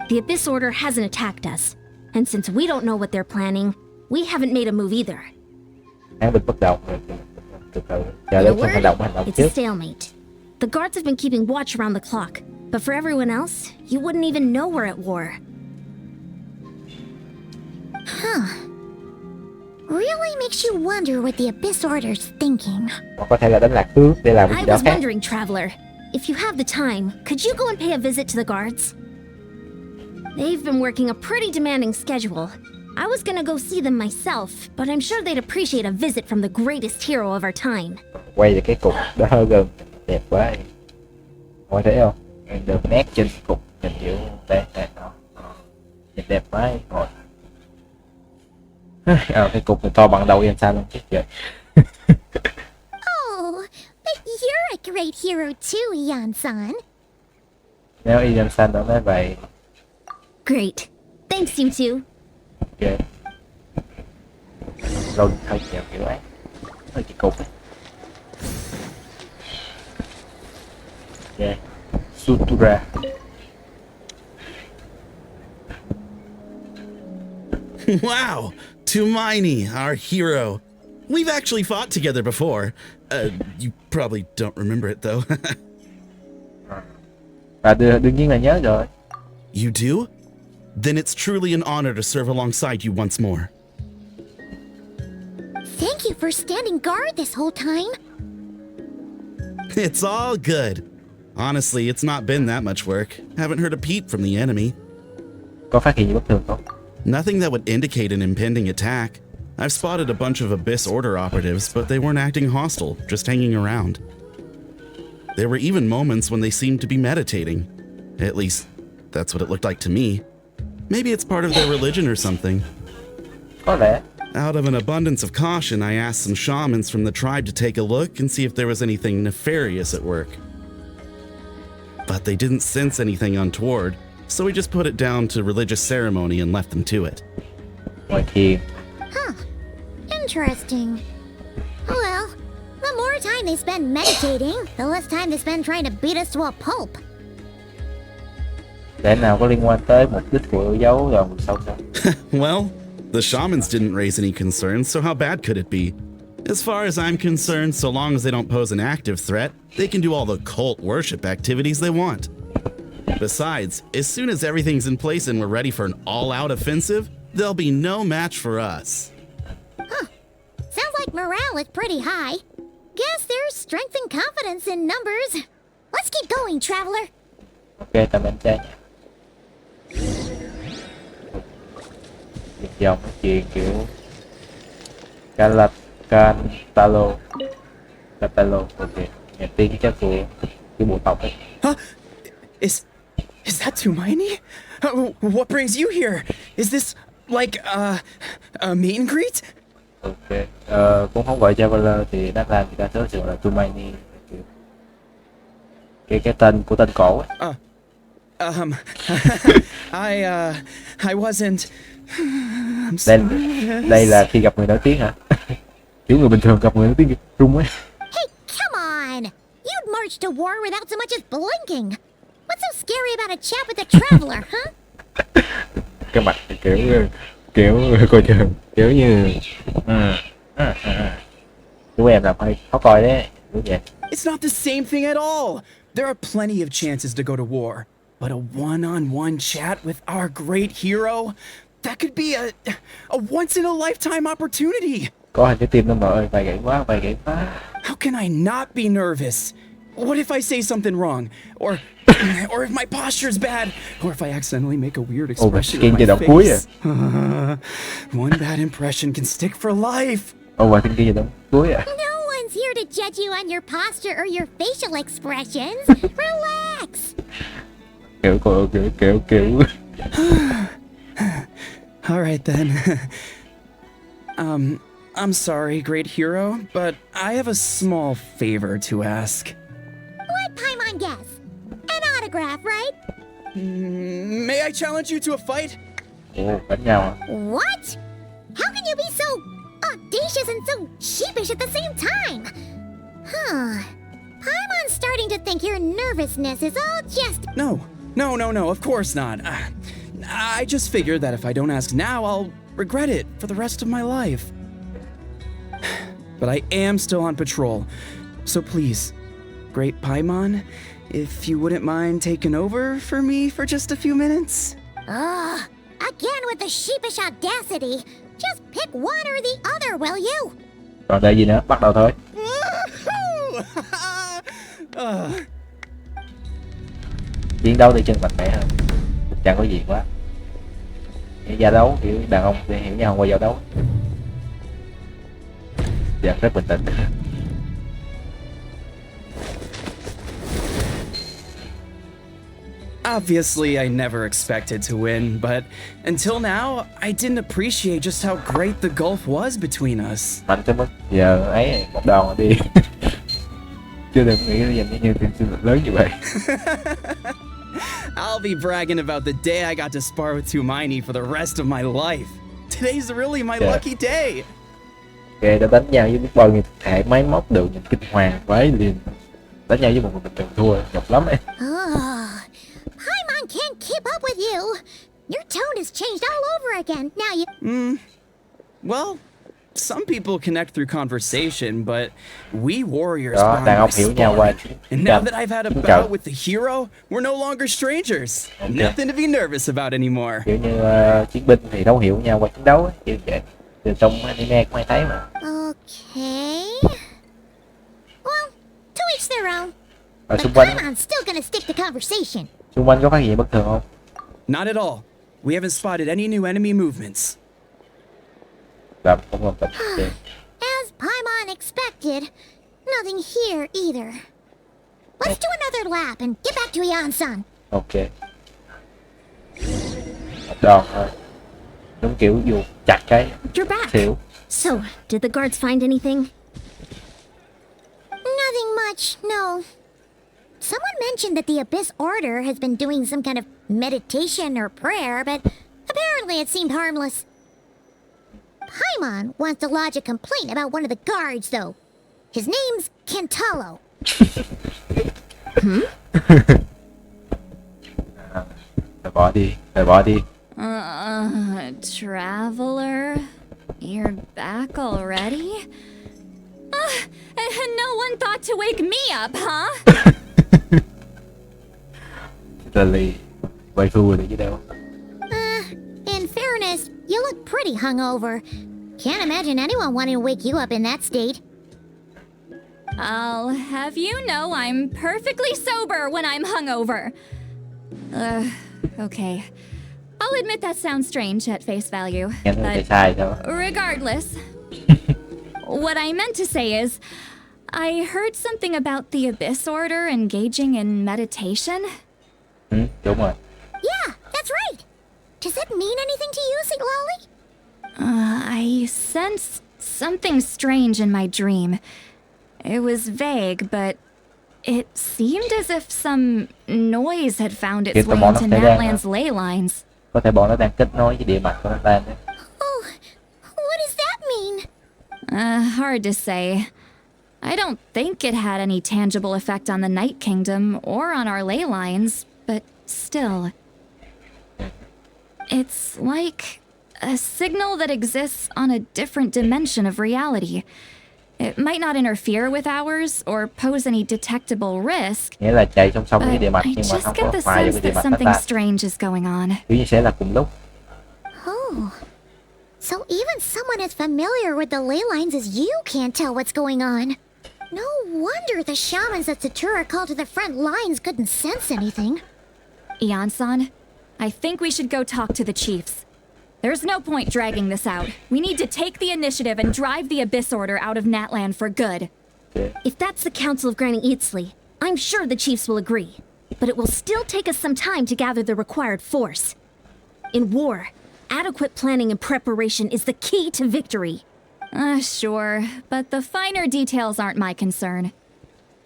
The Abyss Order hasn't attacked us, and since we don't know what they're planning, we haven't made a move either. Án binh bất động rồi, từ từ chờ In a đến không word, hành động it's a trước. stalemate. The guards have been keeping watch around the clock, but for everyone else, you wouldn't even know we're at war. Really makes you wonder what the Abyss Order's thinking. Hoặc có thể là đánh lạc hướng để làm I gì đó was khác. wondering, Traveler, if you have the time, could you go and pay a visit to the guards? They've been working a pretty demanding schedule. I was gonna go see them myself, but I'm sure they'd appreciate a visit from the greatest hero of our time. Quay về cái cục đó hơi gần, đẹp quá. Mọi thấy không? Đường nét trên cục nhìn kiểu đây đó. Nhìn đẹp quá. Rồi. Cái cục này to bằng đầu em sao luôn chết trời. Oh, but you're a great hero too, Ian-san. Nếu Ian San đã nói vậy. Great. Thanks, you two. Ok. Rồi hơi nhiều kiểu ấy. Hơi cái cục ấy. Ok. Sutura. Wow! Tumaini, our hero. We've actually fought together before. You probably don't remember it though. Và đương nhiên là nhớ rồi. You do? Then it's truly an honor to serve alongside you once more. Thank you for standing guard this whole time. It's all good. Honestly, it's not been that much work. Haven't heard a peep from the enemy. Có phát hiện gì bất thường không? Nothing that would indicate an impending attack. I've spotted a bunch of Abyss Order operatives, but they weren't acting hostile, just hanging around. There were even moments when they seemed to be meditating. At least, that's what it looked like to me. Maybe it's part of their religion or something. Có lẽ. Out of an abundance of caution, I asked some shamans from the tribe to take a look and see if there was anything nefarious at work. But they didn't sense anything untoward, so we just put it down to religious ceremony and left them to it. Ngoài thiền. Huh. Interesting. Oh well, the more time they spend meditating, the less time they spend trying to beat us to a pulp. Lẽ nào có liên quan tới mục đích của dấu rồi sau sao? Well, the shamans didn't raise any concerns, so how bad could it be? As far as I'm concerned, so long as they don't pose an active threat, they can do all the cult worship activities they want. Besides, as soon as everything's in place and we're ready for an all-out offensive, there'll be no match for us. Sounds like morale is pretty high. Guess there's strength and confidence in numbers. Let's keep going, Traveler. Ok, tạm biệt trai. Việc dòng nói chuyện kiểu Cantalo. Ok. Nghe tiếng chắc của cái bộ tộc ấy. Huh? Is that Tumaini? What brings you here? Is this like a meet and greet? Ok. Cũng không gọi Traveler thì đáp làm thì ta sẽ sử là Tumaini. Cái tên của tên cổ ấy. I wasn't. I'm Đây là khi gặp người nổi tiếng hả? Kiểu người bình thường gặp người nổi tiếng rung ấy. Hey, come on! You'd march to war without so much as blinking. What's so scary about a chat with a traveler, huh? Cái mặt kiểu coi chừng kiểu như chú em làm hơi khó coi đấy, đúng vậy. It's not the same thing at all. There are plenty of chances to go to war, but a one-on-one chat with our great hero, that could be a once-in-a-lifetime opportunity. Có hình cái tim nó mở ơi, vai gãy quá. How can I not be nervous? What if I say something wrong? Or if my posture's bad? Or if I accidentally make a weird expression with my face? One bad impression can stick for life. Và tin kia gì đâu cuối à. No one's here to judge you on your posture or your facial expressions. Relax. Kiểu. All right then. I'm sorry, great hero, but I have a small favor to ask. Let Paimon guess. An autograph, right? May I challenge you to a fight? Ồ, đánh nhau à? What? How can you be so audacious and so sheepish at the same time? Huh. Paimon's starting to think your nervousness is all just... No, of course not. I just figured that if I don't ask now, I'll regret it for the rest of my life. But I am still on patrol, so please, Great Paimon, if you wouldn't mind taking over for me for just a few minutes? Again with the sheepish audacity. Just pick one or the other, will you? Còn đây gì nữa, bắt đầu thôi. Chiến đấu thì chân mạnh mẽ hơn, chẳng có gì quá. Giao đấu kiểu đàn ông thì hiểu nhau qua giao đấu. Dạ, rất bình tĩnh. Obviously, I never expected to win, but until now, I didn't appreciate just how great the gulf was between us. Mạnh tới mức giờ ấy một đòn đi. Chưa được nghĩ nó dành như tiền sinh lớn như vậy. I'll be bragging about the day I got to spar with Tumaini for the rest of my life. Today's really my lucky day. Kệ đã đánh nhau với biết bao nhiêu hệ máy móc đều nhìn kinh hoàng vãi liền. Đánh nhau với một người bình thường thua nhọc lắm ấy. Paimon can't keep up with you. Your tone has changed all over again. Now you... Well, some people connect through conversation, but we warriors Đó, bond đàn ông by hiểu nhau qua sparring. And now that I've had a bout with the hero, we're no longer strangers. Nothing to be nervous about anymore. Kiểu như chiến binh thì thấu hiểu nhau qua chiến đấu ấy, kiểu vậy. Từ trong anime cũng hay thấy mà. Okay. Well, to each their own. Ở But xung quanh Paimon's still gonna stick to conversation. có phát hiện bất thường không? Not at all. We haven't spotted any new enemy movements. Làm không làm tịch. As Paimon expected, nothing here either. Let's do another lap and get back to Yan-san. Ok. Một đòn thôi. Đúng kiểu dù chặt cái You're back. xỉu. So, did the guards find anything? Nothing much, no. Someone mentioned that the Abyss Order has been doing some kind of meditation or prayer, but apparently it seemed harmless. Paimon wants to lodge a complaint about one of the guards, though. His name's Kentaro. Rồi bỏ đi. Traveler? You're back already? No one thought to wake me up, huh? Lily, quay phu rồi chứ đâu. In fairness, you look pretty hungover. Can't imagine anyone wanting to wake you up in that state. I'll have you know I'm perfectly sober when I'm hungover. Okay. I'll admit that sounds strange at face value. Nghe nó thấy sai thôi. Regardless, what I meant to say is, I heard something about the Abyss Order engaging in meditation. Đúng rồi. Yeah, that's right. Does that mean anything to you, St. Lolly? I sensed something strange in my dream. It was vague, but it seemed as if some noise had found its way into Natlan's ley lines. Có thể bọn nó đang kết nối với địa mạch của Natlan đấy. Oh, what does that mean? Hard to say. I don't think it had any tangible effect on the Night Kingdom or on our ley lines, but still. It's like a signal that exists on a different dimension of reality. It might not interfere with ours or pose any detectable risk, Nghĩa là chạy song song với địa mạch I nhưng mà just không get có the hòa với sense địa that mạch something Natlan. strange is going on. Kiểu như sẽ là cùng lúc. Oh. So even someone as familiar with the ley lines as you can't tell what's going on. No wonder the shamans at Satura called to the front lines couldn't sense anything. Ian-san, I think we should go talk to the chiefs. There's no point dragging this out. We need to take the initiative and drive the Abyss Order out of Natland for good. If that's the Council of Granny Eatsley, I'm sure the chiefs will agree. But it will still take us some time to gather the required force. In war, adequate planning and preparation is the key to victory. Sure, but the finer details aren't my concern.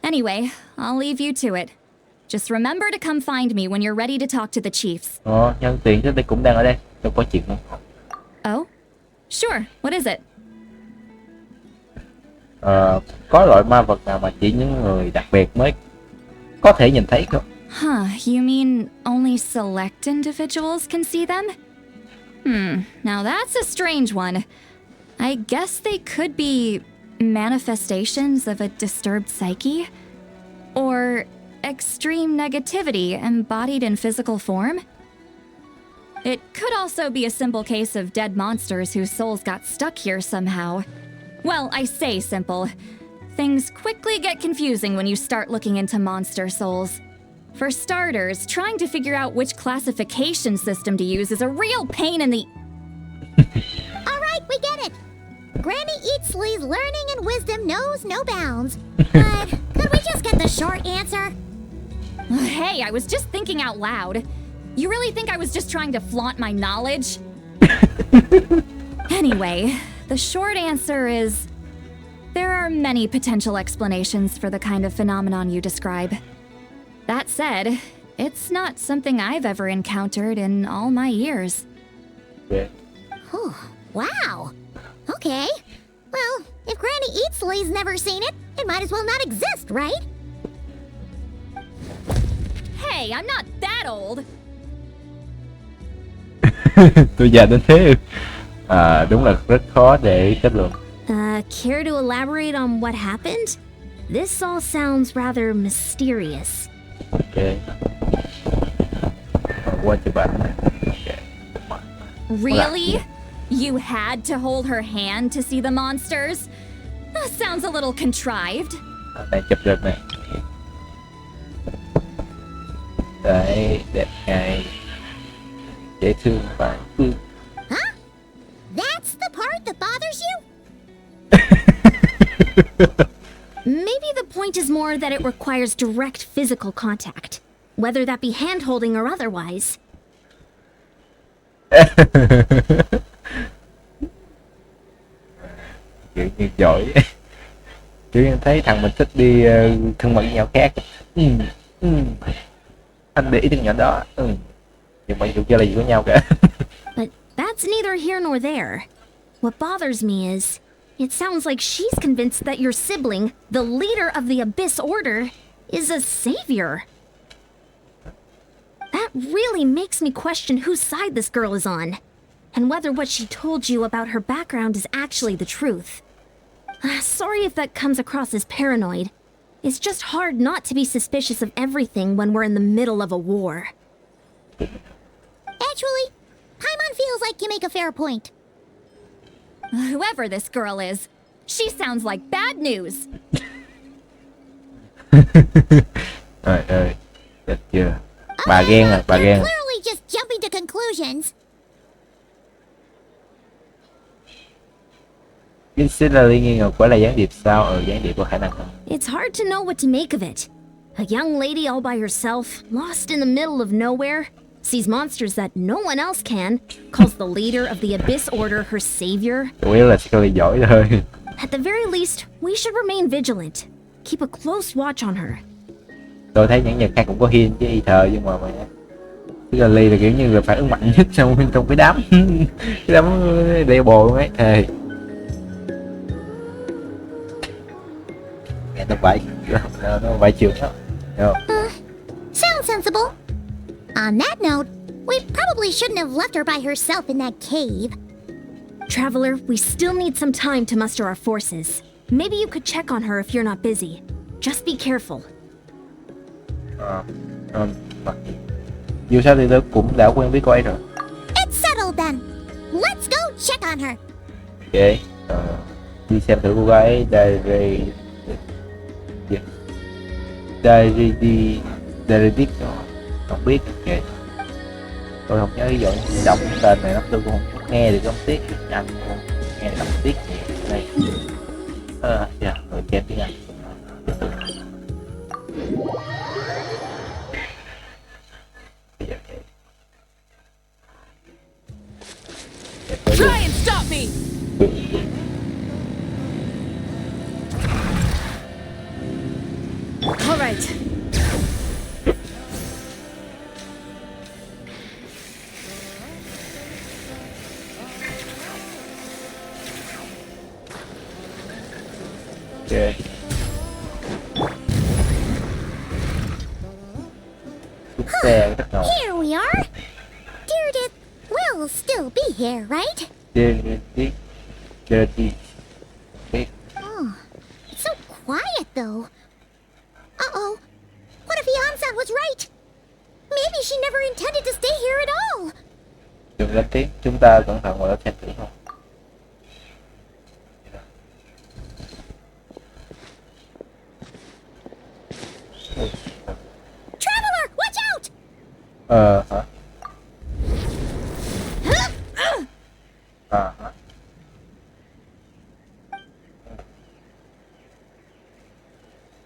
Anyway, I'll leave you to it. Just remember to come find me when you're ready to talk to the chiefs. Nhân tiện trước đây cũng đang ở đây. Đâu có chuyện đâu. Oh? Sure, what is it? Có loại ma vật nào mà chỉ những người đặc biệt mới có thể nhìn thấy không? Huh, you mean only select individuals can see them? Now that's a strange one. I guess they could be manifestations of a disturbed psyche? Or extreme negativity embodied in physical form? It could also be a simple case of dead monsters whose souls got stuck here somehow. Well, I say simple. Things quickly get confusing when you start looking into monster souls. For starters, trying to figure out which classification system to use is a real pain in the... Alright, we get it. Granny Eatsley's learning and wisdom knows no bounds. But could we just get the short answer? Hey, I was just thinking out loud. You really think I was just trying to flaunt my knowledge? Anyway, the short answer is... there are many potential explanations for the kind of phenomenon you describe. That said, it's not something I've ever encountered in all my years. Oh, wow. Okay. Well, if Granny Eatsley's never seen it, it might as well not exist, right? Hey, I'm not that old! Tôi già đến thế. Đúng là rất khó để kết luận. Care to elaborate on what happened? This all sounds rather mysterious. Ok. Qua cho bạn. Ok. Really? You had to hold her hand to see the monsters? That sounds a little contrived. Này chụp được này. Đấy, đẹp ngay. Dễ thương và thương. Huh? That's the part that bothers you? Maybe the point is more that it requires direct physical contact, whether that be hand-holding or otherwise. Kiểu như giỏi. Kiểu như thấy thằng mình thích đi thân mật với nhau khác. Anh để ý thằng nhỏ đó. Nhưng mà dù chưa là gì của nhau cả. But that's neither here nor there. What bothers me is, it sounds like she's convinced that your sibling, the leader of the Abyss Order, is a savior. That really makes me question whose side this girl is on, and whether what she told you about her background is actually the truth. Sorry if that comes across as paranoid. It's just hard not to be suspicious of everything when we're in the middle of a war. Actually, Paimon feels like you make a fair point. Whoever this girl is, she sounds like bad news. Trời ơi, chết chưa. Bà ghen rồi, bà You're ghen rồi. clearly just jumping to conclusions. Sincerely nghi ngờ quả là gián điệp sao? Gián điệp có khả năng không? It's hard to know what to make of it. A young lady all by herself, lost in the middle of nowhere, sees monsters that no one else can, calls the leader of the Abyss Order her savior. Chủ yếu là Scully giỏi thôi. At the very least, we should remain vigilant. Keep a close watch on her. Tôi thấy những nhân khác cũng có hint với Ether nhưng mà Scully là kiểu như là phản ứng mạnh nhất trong cái đám cái đám đeo bồ ấy. Thề. Nghe nó vãi trường đó. Sounds sensible. On that note, we probably shouldn't have left her by herself in that cave. Traveler, we still need some time to muster our forces. Maybe you could check on her if you're not busy. Just be careful. Dù sao thì tôi cũng đã quen biết cô ấy rồi. It's settled then. Let's go check on her. Ok. Đi xem thử cô gái đây. gì? Diary Diary không biết kìa. Tôi không nhớ giọng đọc cái tên này lắm, tôi cũng không nghe được âm tiết tiếng Anh, không nghe được âm tiết gì đây. Dạ, người chém tiếng Anh. Try and stop me! All right. Okay. Xe rất ngầu. Here we are. Deardith will still be here, right? Dirty. Oh, it's so quiet though. Uh-oh. What if Yansan was right? Maybe she never intended to stay here at all. Đừng lên tiếng, chúng ta cẩn thận vào đó xem thử không. Traveler, watch out! Hả? Hả?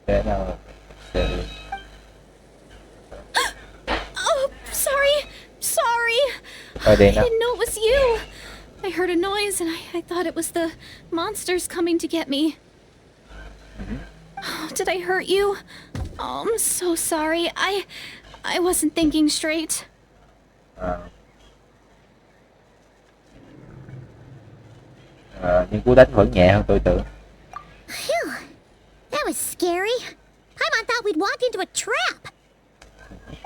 Để nào để... Oh, sorry. Sorry. Ở đây I nào. didn't know it was you. I heard a noise and I thought it was the monsters coming to get me. Oh, did I hurt you? Oh, I'm so sorry. I wasn't thinking straight. Nhưng cú đánh vẫn nhẹ hơn tôi tưởng. Phew, that was scary. Paimon thought we'd walked into a trap.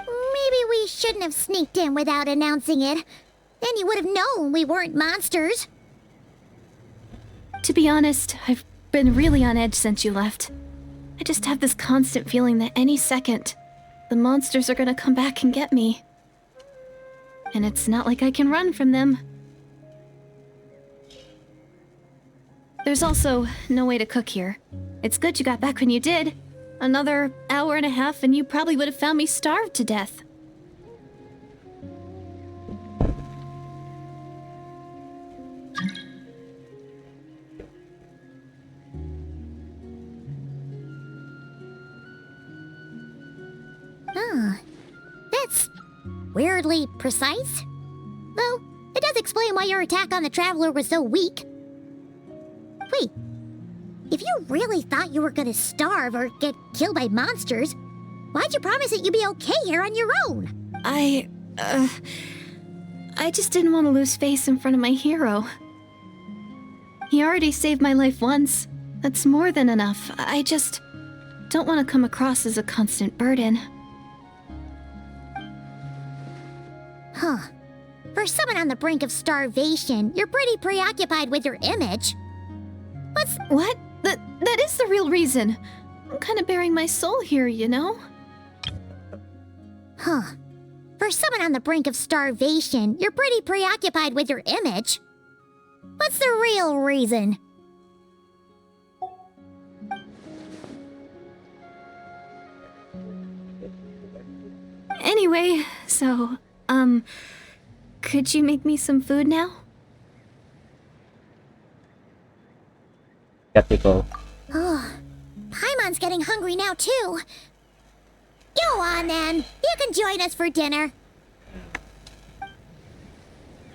Maybe we shouldn't have sneaked in without announcing it. Then you would have known we weren't monsters. To be honest, I've been really on edge since you left. I just have this constant feeling that any second, the monsters are gonna come back and get me. And it's not like I can run from them. There's also no way to cook here. It's good you got back when you did. Another hour and a half and you probably would have found me starved to death. Huh. That's weirdly precise. Though, it does explain why your attack on the Traveler was so weak. Wait, if you really thought you were gonna starve or get killed by monsters, why'd you promise that you'd be okay here on your own? I just didn't want to lose face in front of my hero. He already saved my life once. That's more than enough. I just don't want to come across as a constant burden. Huh. For someone on the brink of starvation, you're pretty preoccupied with your image. What? That is the real reason. I'm kind of bearing my soul here, you know? Huh. For someone on the brink of starvation, you're pretty preoccupied with your image. What's the real reason? Anyway, so, could you make me some food now? Skeptical. Oh, Paimon's getting hungry now too. Go on then. You can join us for dinner.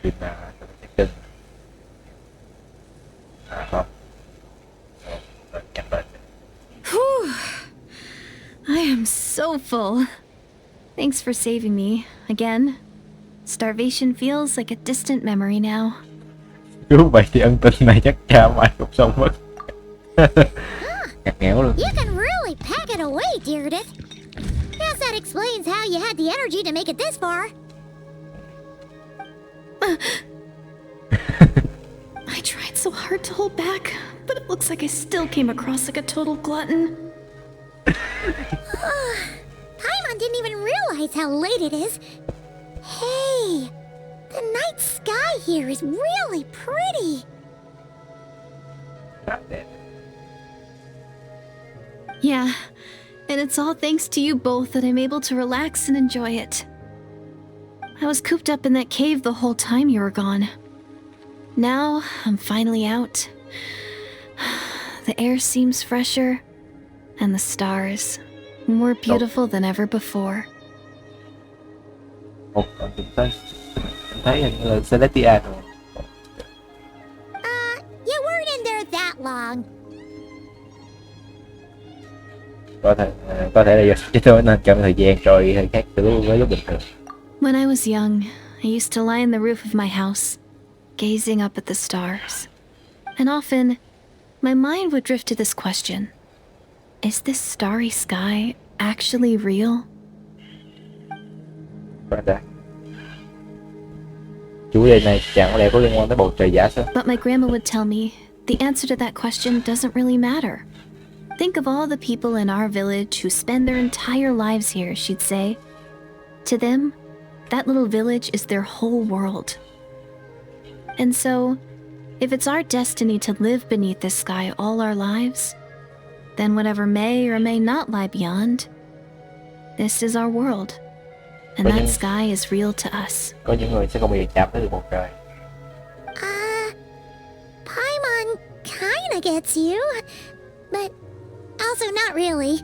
Kinh. Không. Whew. I am so full. Thanks for saving me, again. Starvation feels like a distant memory now. Cứu vậy thì ân tình này chắc cha mãi không xong mất. Ngặt nghẽo luôn. You can really pack it away, Deardith. Guess that explains how you had the energy to make it this far. I tried so hard to hold back, but it looks like I still came across like a total glutton. Paimon didn't even realize how late it is. Hey, the night sky here is really pretty. Yeah, and it's all thanks to you both that I'm able to relax and enjoy it. I was cooped up in that cave the whole time you were gone. Now, I'm finally out. The air seems fresher, and the stars more beautiful than ever before. Một mình thấy hình như là Celestia rồi. You weren't in there that long. Có thể là do chứ thôi nên trong thời gian trôi hơi khác từ lúc bình thường. When I was young, I used to lie on the roof of my house, gazing up at the stars. And often, my mind would drift to this question. Is this starry sky actually real? Chủ đề này chẳng lẽ có liên quan tới bầu trời giả sao? But my grandma would tell me the answer to that question doesn't really matter. Think of all the people in our village who spend their entire lives here, she'd say. To them, that little village is their whole world. And so, if it's our destiny to live beneath this sky all our lives, then whatever may or may not lie beyond, this is our world. And that sky is real to us. Có những người sẽ không bao giờ chạm tới được bầu trời. Paimon kinda gets you, but also not really.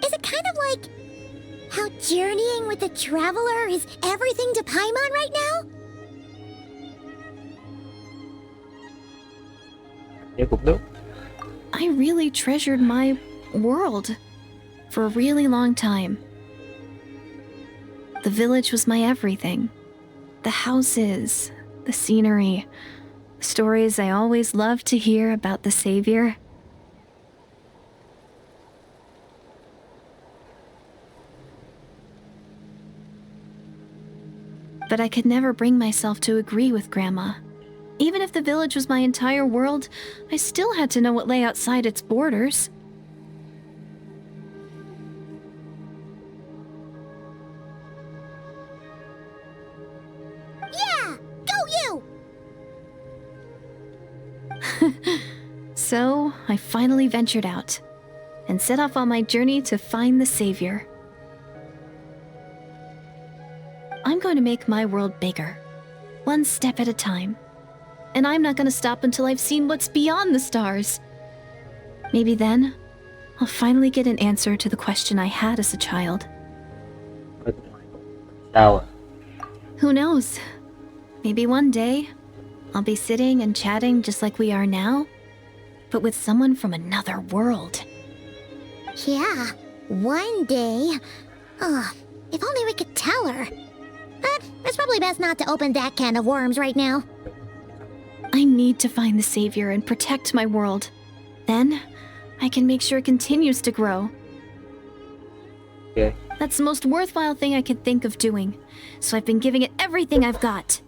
Is it kind of like how journeying with the traveler is everything to Paimon right now? Dạ cũng đúng. I really treasured my world for a really long time. The village was my everything. The houses, the scenery, the stories I always loved to hear about the Savior. But I could never bring myself to agree with Grandma. Even if the village was my entire world, I still had to know what lay outside its borders. Yeah! Go you! So, I finally ventured out and set off on my journey to find the Savior. I'm going to make my world bigger, one step at a time. And I'm not going to stop until I've seen what's beyond the stars. Maybe then, I'll finally get an answer to the question I had as a child. Sao? Who knows? Maybe one day, I'll be sitting and chatting just like we are now, but with someone from another world. Yeah, one day. Oh, if only we could tell her. But it's probably best not to open that can of worms right now. I need to find the Savior and protect my world. Then, I can make sure it continues to grow. Okay. That's the most worthwhile thing I could think of doing. So I've been giving it everything I've got.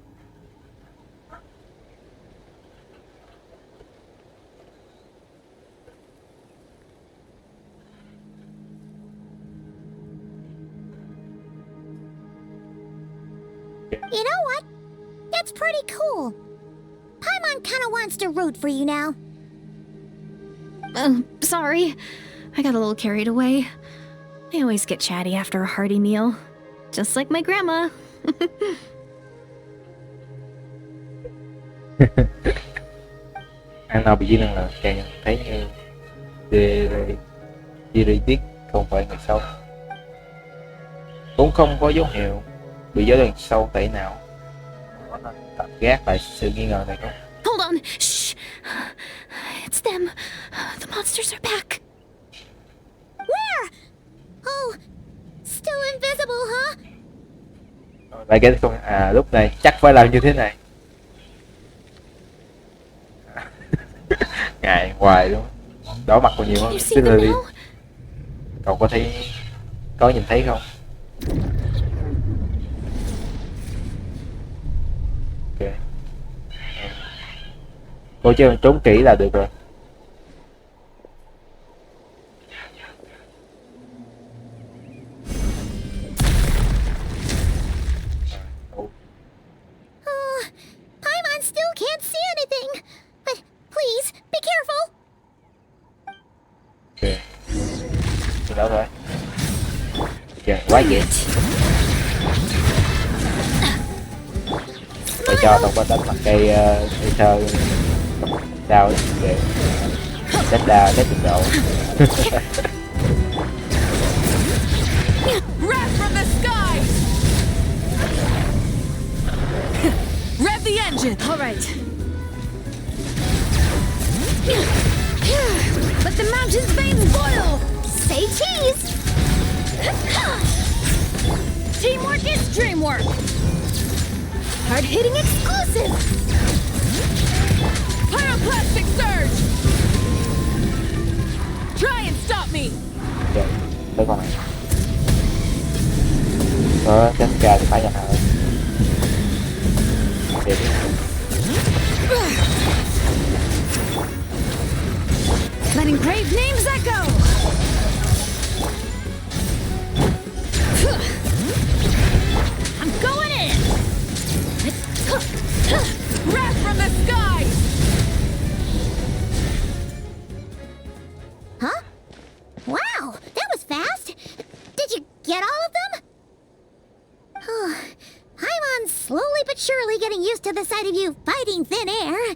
You know what? It's pretty cool. Paimon kinda wants to root for you now. Sorry. I got a little carried away. I always get chatty after a hearty meal. Just like my grandma. Ăn nào bị dư năng là càng thấy như Diritic không phải người xấu. Cũng không có dấu hiệu bị giới đoàn sâu tẩy não. Tạm gác lại sự nghi ngờ này không? Hold on. Shh. It's them. The monsters are back. Where? Oh, still invisible, huh? Lại cái không? À, lúc này chắc phải làm như thế này. Ngại hoài luôn. Đỏ mặt còn nhiều hơn. Tức là đi. Cậu có nhìn thấy không? Ok. Cô chỉ cần trốn kỹ là được rồi. Kìa, quá vậy. Tôi cho tao có đánh bằng cây sơ đao để đánh đao đánh trình độ. Wrath from the sky! Rev the engine! Alright. Let the mountain's veins boil! Say cheese! Teamwork is dreamwork! Hard-hitting exclusive! Pyroclastic surge! Try and stop me! Kìa, tới con này. Có chết gà thì phải nhà nào. Để đi. Letting brave names echo! I'm going in! Wrath from the sky! Huh? Wow, that was fast! Did you get all of them? Paimon's slowly but surely getting used to the sight of you fighting thin air.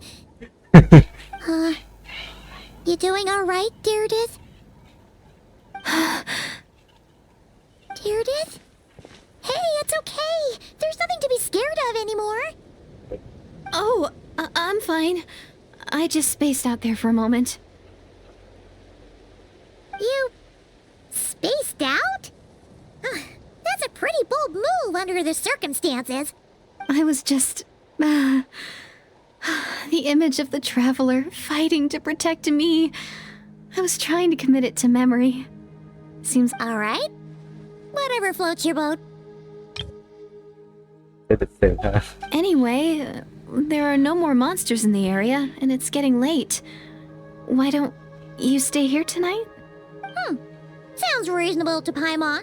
You doing alright, Deirdith? Deirdith? Hey, it's okay! There's nothing to be scared of anymore! Oh, I'm fine. I just spaced out there for a moment. You... spaced out? That's a pretty bold move under the circumstances. I was just... the image of the traveler fighting to protect me. I was trying to commit it to memory. Seems... Alright. Whatever floats your boat. Để lịch sự thôi. Anyway, there are no more monsters in the area, and it's getting late. Why don't you stay here tonight? Sounds reasonable to Paimon.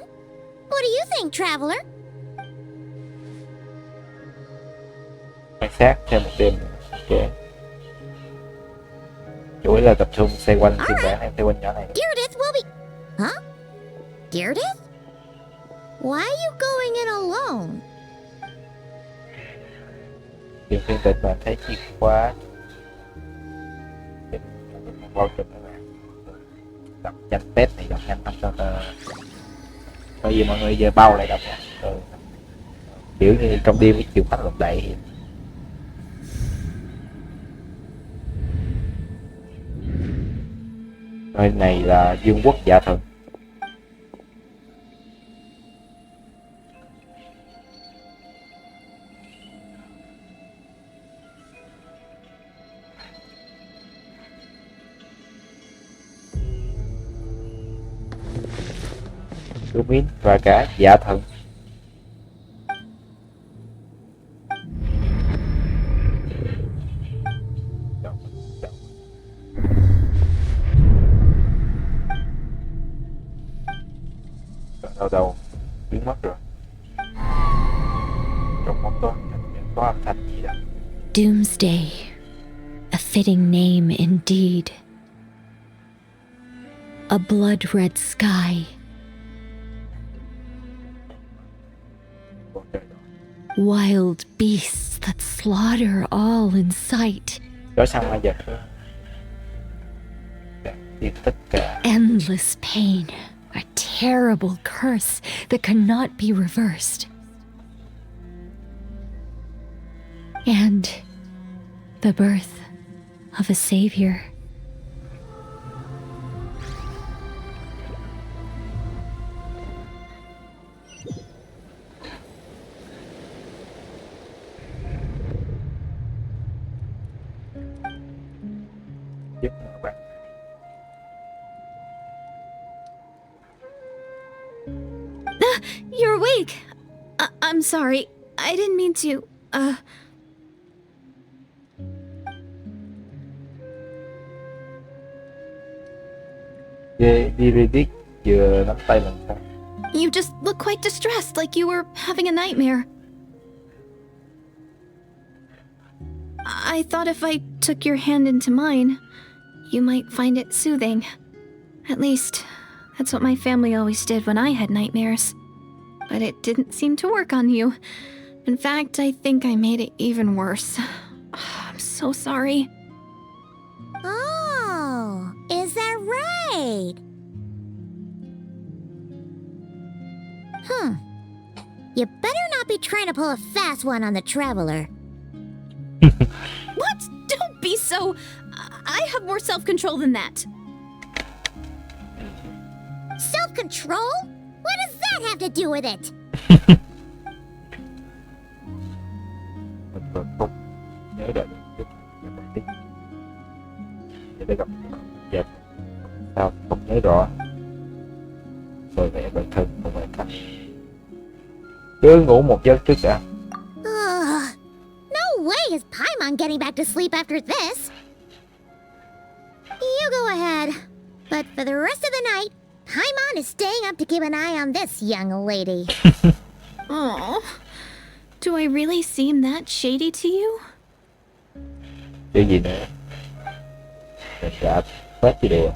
What do you think, traveler? Quan sát thêm một đêm. Ok. Chủ yếu là tập trung xoay quanh phiên bản em xoay quanh nhỏ này. Deirdith will be... Huh? Deirdith? Why are you going in alone? Chuyện phiên tịch mà thấy chìa khóa. Vào chụp nữa nè. Đọc nhanh test này, đọc nhanh không sao ta. Bởi vì mọi người giờ bao lại đọc nha. Kiểu như trong đêm cái chìa khóa lục đậy. Nơi này là vương quốc Dạ Thần. Lumin và cả Dạ Thần. Đầu biến mất rồi. Trong bóng tối có âm thanh gì đó. Doomsday. A fitting name indeed. A blood-red sky. Wild beasts that slaughter all in sight. Chó săn ma vật. Giết tất cả. Endless pain. A terrible curse that cannot be reversed. And the birth of a savior. Giết nữa bạn. You're awake! I'm sorry. I didn't mean to, Viridic vừa nắm tay mình sao? You just look quite distressed, like you were having a nightmare. I thought if I took your hand into mine, you might find it soothing. At least, that's what my family always did when I had nightmares. but it didn't seem to work on you. In fact, I think I made it even worse. I'm so sorry. Oh, is that right? You better not be trying to pull a fast one on the Traveler. What? Don't be so... I have more self-control than that. Self-control? What does that have to do with it? Mình vẫn không nhớ được chút tiếp. Để để gặp dẹp sao không nhớ rõ. Rồi vẽ bản thân không phải cách. Cứ ngủ một giấc trước đã. No way is Paimon getting back to sleep after this. You go ahead. But for the rest of the night, Paimon is staying up to keep an eye on this young lady. Oh, do I really seem that shady to you? Chứ gì nữa. Mình đã phát gì được.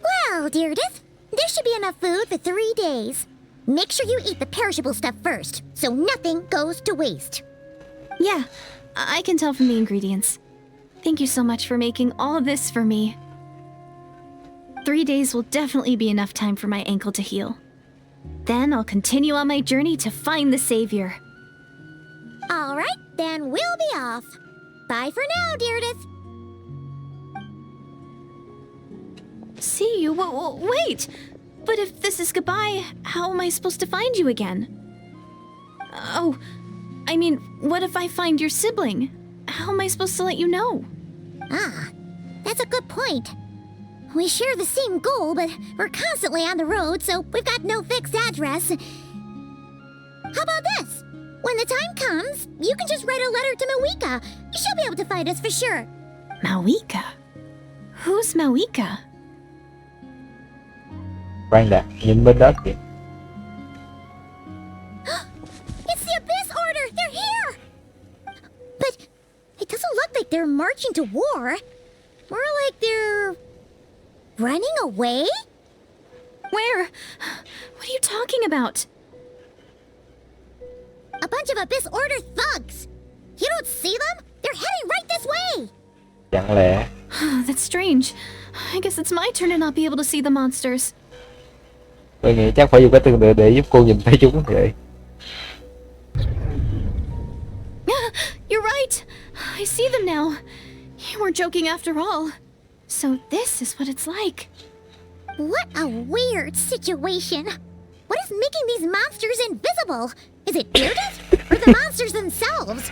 Well, Deirdre, there should be enough food for 3 days. Make sure you eat the perishable stuff first, so nothing goes to waste. Yeah, I can tell from the ingredients. Thank you so much for making all this for me. 3 days will definitely be enough time for my ankle to heal. Then I'll continue on my journey to find the savior. All right, then we'll be off. Bye for now, Deirdre. See you? Wait! But if this is goodbye, how am I supposed to find you again? Oh, I mean, what if I find your sibling? How am I supposed to let you know? Ah, that's a good point. We share the same goal, but we're constantly on the road, so we've got no fixed address. How about this? When the time comes, you can just write a letter to Mawika. She'll be able to find us for sure. Mawika? Who's Mawika? Khoan đã, nhìn bên đó kìa. It's the Abyss Order! They're here! But it doesn't look like they're marching to war. More like they're... running away? Where? What are you talking about? A bunch of Abyss Order thugs! You don't see them? They're heading right this way! Chẳng lẽ... That's strange. I guess it's my turn to not be able to see the monsters. Tôi nghĩ chắc phải dùng cái tương tự để giúp cô nhìn thấy chúng vậy. You're right. I see them now. You weren't joking after all. So this is what it's like. What a weird situation. What is making these monsters invisible? Is it Bearded? Or the monsters themselves?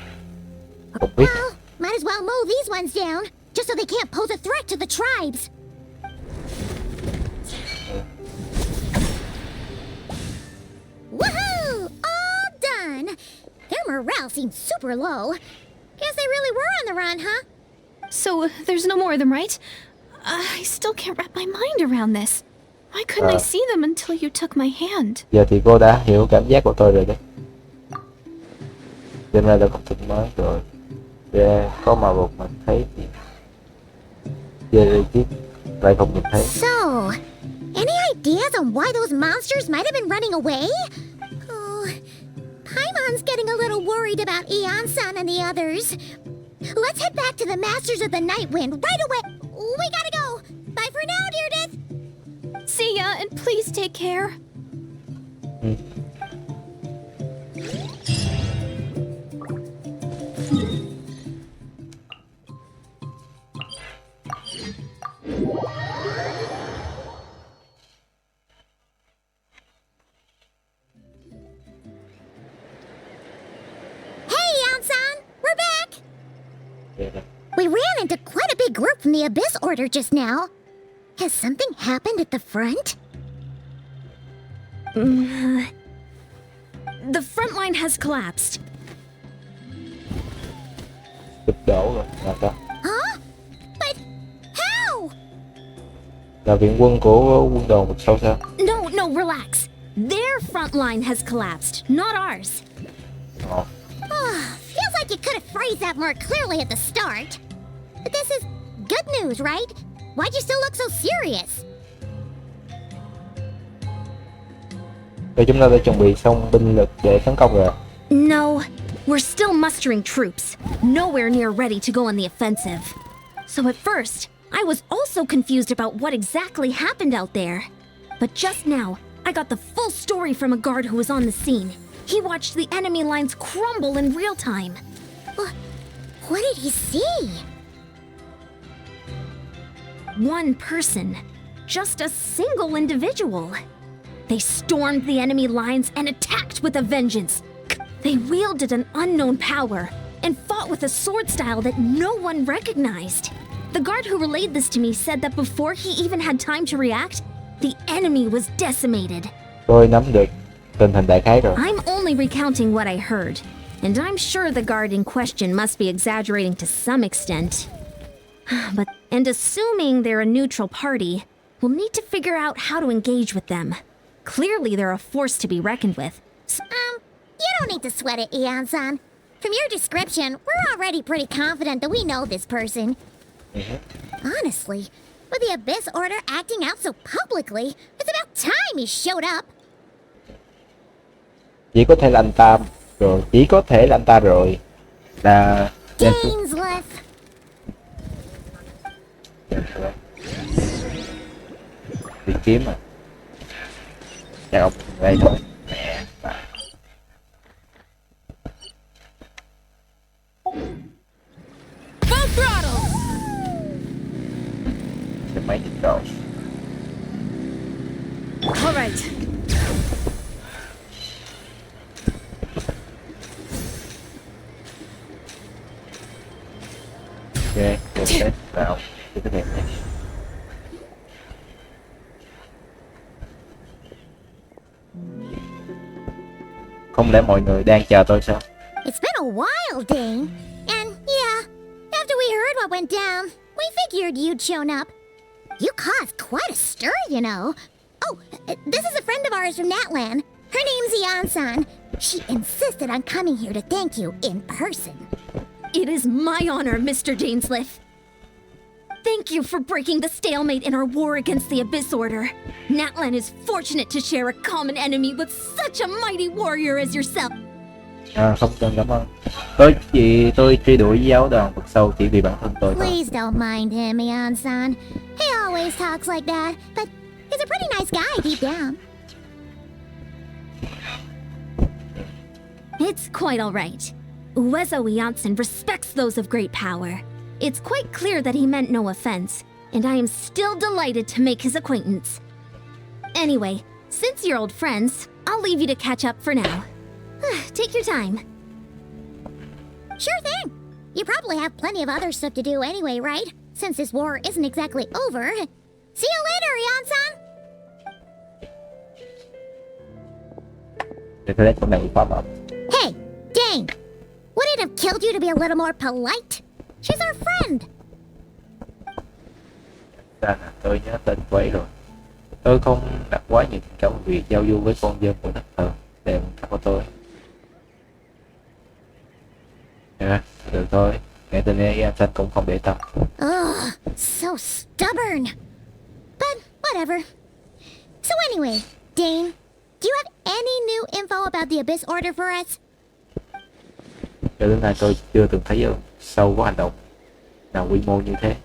Không biết. Well, might as well mow these ones down, just so they can't pose a threat to the tribes. Woohoo! All done! Their morale seems super low. Guess they really were on the run, huh? So there's no more of them, right? I still can't wrap my mind around this. Why couldn't I see them until you took my hand? Giờ thì cô đã hiểu cảm giác của tôi rồi đấy. Đêm nay đã có tin mới rồi. Để có mà một mình thấy thì... Giờ đi tiếp, lại không nhìn thấy. So, any ideas on why those monsters might have been running away? Oh, Paimon's getting a little worried about Eon-san and the others. Let's head back to the Masters of the Night Wind right away. We gotta go. Bye for now, Deirdre. See ya, and please take care. Hey, Eon-san, we're back. We ran into quite a big group from the Abyss Order just now. Has something happened at the front? The front line has collapsed. Sụp đổ rồi, là sao? Huh? But how? Là viện quân của quân đoàn vực sâu sao? No, relax. Their front line has collapsed, not ours. Ồ, Feels like you could have phrased that more clearly at the start. But this is good news, right? Why'd you still look so serious? Rồi chúng ta đã chuẩn bị xong binh lực để tấn công rồi. No, we're still mustering troops, nowhere near ready to go on the offensive. So at first, I was also confused about what exactly happened out there. But just now, I got the full story from a guard who was on the scene. He watched the enemy lines crumble in real time. What did he see? One person, just a single individual. They stormed the enemy lines and attacked with a vengeance. They wielded an unknown power and fought with a sword style that no one recognized. The guard who relayed this to me said that before he even had time to react, the enemy was decimated. Tôi nắm được tình hình đại khái rồi. I'm only recounting what I heard, and I'm sure the guard in question must be exaggerating to some extent. And assuming they're a neutral party, we'll need to figure out how to engage with them. Clearly they're a force to be reckoned with. You don't need to sweat it, Eon-san. From your description, we're already pretty confident that we know this person. Honestly, with the Abyss Order acting out so publicly, it's about time he showed up. Chỉ có thể là anh ta rồi. Chỉ có thể là anh ta rồi. Là... Gainsleif. Đi kiếm à. Chắc ông đây thôi. Mẹ. Full throttle! Mấy chục rồi. All right. Ok, được đấy. Vào. Tiếp theo này. Không lẽ mọi người đang chờ tôi sao? It's been a while, Dane. And yeah, after we heard what went down, we figured you'd shown up. You caused quite a stir, you know. Oh, this is a friend of ours from Natlan. Her name's Eon-san. She insisted on coming here to thank you in person. It is my honor, Mr. Dainsleif. Thank you for breaking the stalemate in our war against the Abyss Order. Natlan is fortunate to share a common enemy with such a mighty warrior as yourself. Không cần cảm ơn. Tôi truy đuổi giáo đoàn vực sâu chỉ vì bản thân tôi thôi. Please don't mind him, Eon-san. He always talks like that, but he's a pretty nice guy deep down. It's quite all right. Uezo Janssen respects those of great power. It's quite clear that he meant no offense, and I am still delighted to make his acquaintance. Anyway, since you're old friends, I'll leave you to catch up for now. Take your time. Sure thing. You probably have plenty of other stuff to do anyway, right? Since this war isn't exactly over. See you later, Eon-san! Hey, Dane! Would it have killed you to be a little more polite? She's our friend! Tôi nhớ tên cô ấy rồi. Tôi không đặt quá nhiều tình cảm vì giao du với con dân của đất thờ để thăm của tôi. Được thôi. Nghe tên em xanh cũng không để tâm. Ugh, so stubborn. But whatever. So anyway, Dane, do you have any new info about the Abyss Order for us? Cho đến nay tôi chưa từng thấy sâu có hành động nào quy mô như thế.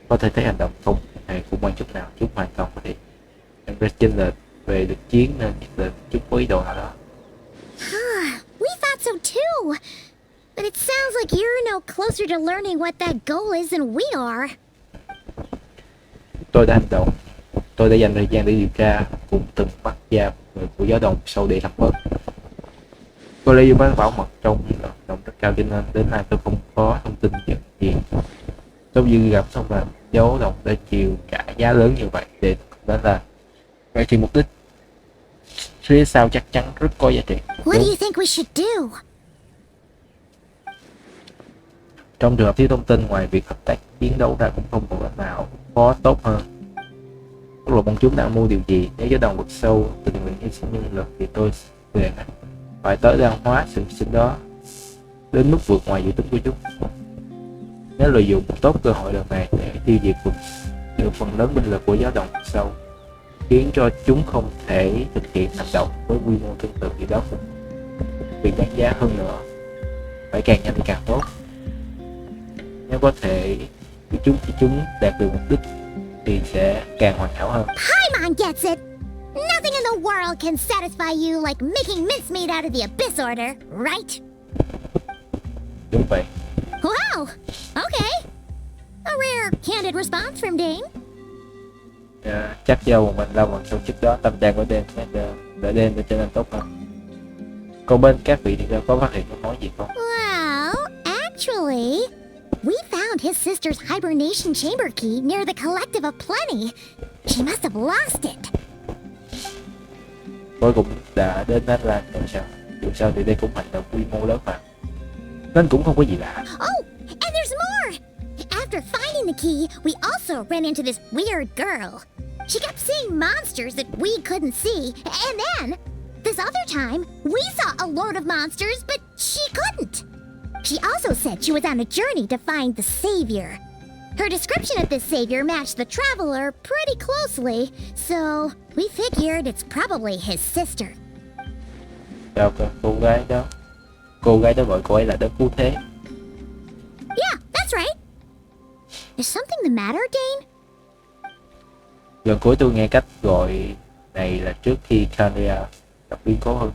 Có thể thấy hành động không hề khủng hoảng chút nào, chúng hoàn toàn có thể em rất chênh lệch về lực chiến nên nhất định chúng có ý đồ nào đó. We thought so too. But it sounds like you're no closer to learning what that goal is than we are. Tôi đã hành động. Tôi đã dành thời gian để điều tra cùng từng bắt giam người của giáo đoàn sâu để làm bớt. Tôi lấy giữ bảo mật trong động rất cao cho nên đến nay tôi không có thông tin gì. Tôi dư gặp xong là giáo đoàn đã chịu trả giá lớn như vậy để đó là vậy thì mục đích phía sau chắc chắn rất có giá trị. What do you think we should do? Trong trường hợp thiếu thông tin, ngoài việc hợp tác chiến đấu ra cũng không còn cách nào có tốt hơn. Các lộ bọn chúng đang mua điều gì? Nếu giáo đoàn vực sâu tình nguyện hy sinh nhân lực thì tôi nguyện phải tối đa hóa sự hy sinh đó đến mức vượt ngoài dự tính của chúng. Nếu lợi dụng tốt cơ hội lần này để tiêu diệt vực được phần lớn binh lực của giáo đồng sâu, khiến cho chúng không thể thực hiện hành động với quy mô tương tự như đó. Việc đáng giá hơn nữa, phải càng nhanh thì càng tốt. Nếu có thể chúng đạt được mục đích thì sẽ càng hoàn hảo hơn. Paimon gets it! Nothing in the world can satisfy you like making mincemeat out of the Abyss Order, right? Đúng vậy. Wow! Okay. A rare, candid response from Dane. Chắc do một mình lao vào sâu trước đó tâm trạng của đêm đợi đêm để trở nên tốt hơn. Còn bên các vị thì có phát hiện có nói gì không? Well, actually, we found his sister's hibernation chamber key near the Collective of Plenty. She must have lost it. Tôi cũng đã đến Natlan rồi sao? Dù sao thì đây cũng hành động quy mô lớn mà, nên cũng không có gì lạ. Oh, and there's more! After finding the key, we also ran into this weird girl. She kept seeing monsters that we couldn't see, and then, this other time, we saw a load of monsters, but she couldn't. She also said she was on a journey to find the Savior. Her description of this Savior matched the Traveler pretty closely, so we figured it's probably his sister. Sao cơ? Cô gái đó gọi cô ấy là đấng cứu thế. Yeah, that's right. Is something the matter, Dane? Gần cuối tôi nghe cách gọi này là trước khi Kharia gặp biến cố hơn.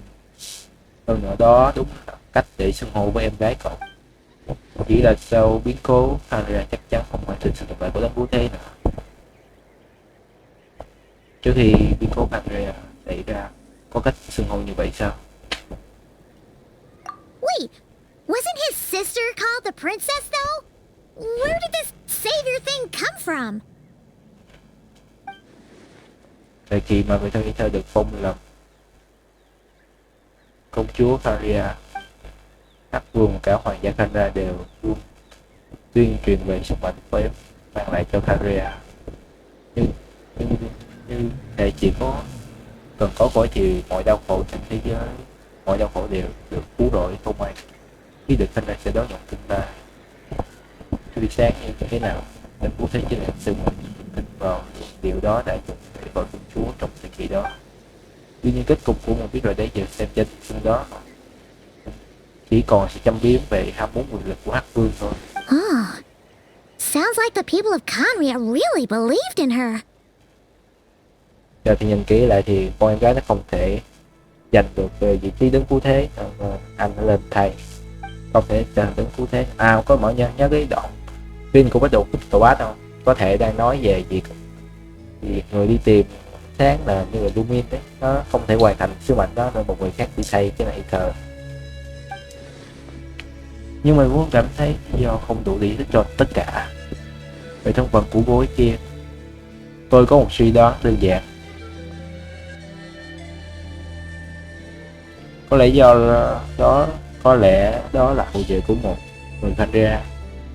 Hơn nữa đó đúng là cách để xưng hô với em gái cậu. Chỉ là sau biến cố Kharia chắc chắn không hoàn thành sự tồn tại của đấng cứu thế nữa. Trước khi biến cố Kharia xảy ra, có cách xưng hô như vậy sao? Wait, wasn't his sister called the princess, though? Where did this savior thing come from? Thời kỳ mà người thân ý thơ được phong làm công chúa Kharia, Hắc Vương và cả hoàng gia Kharia đều luôn tuyên truyền về sức mạnh của em mang lại cho Kharia. Nhưng thể chỉ cần có cõi thì mọi đau khổ trên thế giới, mọi đau khổ đều được cứu rỗi không ai khi được Kharia sẽ đón nhận chúng ta. Tuy sáng như thế nào, nên cứu thế chính là sự mình tin vào điều đó đã dùng để vào công chúa trong thời kỳ đó. Tuy nhiên kết cục của một biết rồi đấy giờ xem trên đó chỉ còn sự châm biếm về ham muốn quyền lực của Hắc Vương thôi. Oh, sounds like the people of Conria really believed in her. Giờ thì nhìn kỹ lại thì con em gái nó không thể giành được vị trí đứng cứu thế, anh nó lên thay, không thể trở thành đứng cứu thế. Có mở nhớ cái đoạn phim của bắt đầu tàu bát không? Có thể đang nói về việc người đi tìm sáng là như là Lumin đấy, nó không thể hoàn thành sứ mệnh đó nên một người khác đi thay cái này thờ. Nhưng mà muốn cảm thấy do không đủ lý cho tất cả về thân phận của cô ấy kia. Tôi có một suy đoán đơn giản. Có lẽ đó là hậu duệ của một người Kharia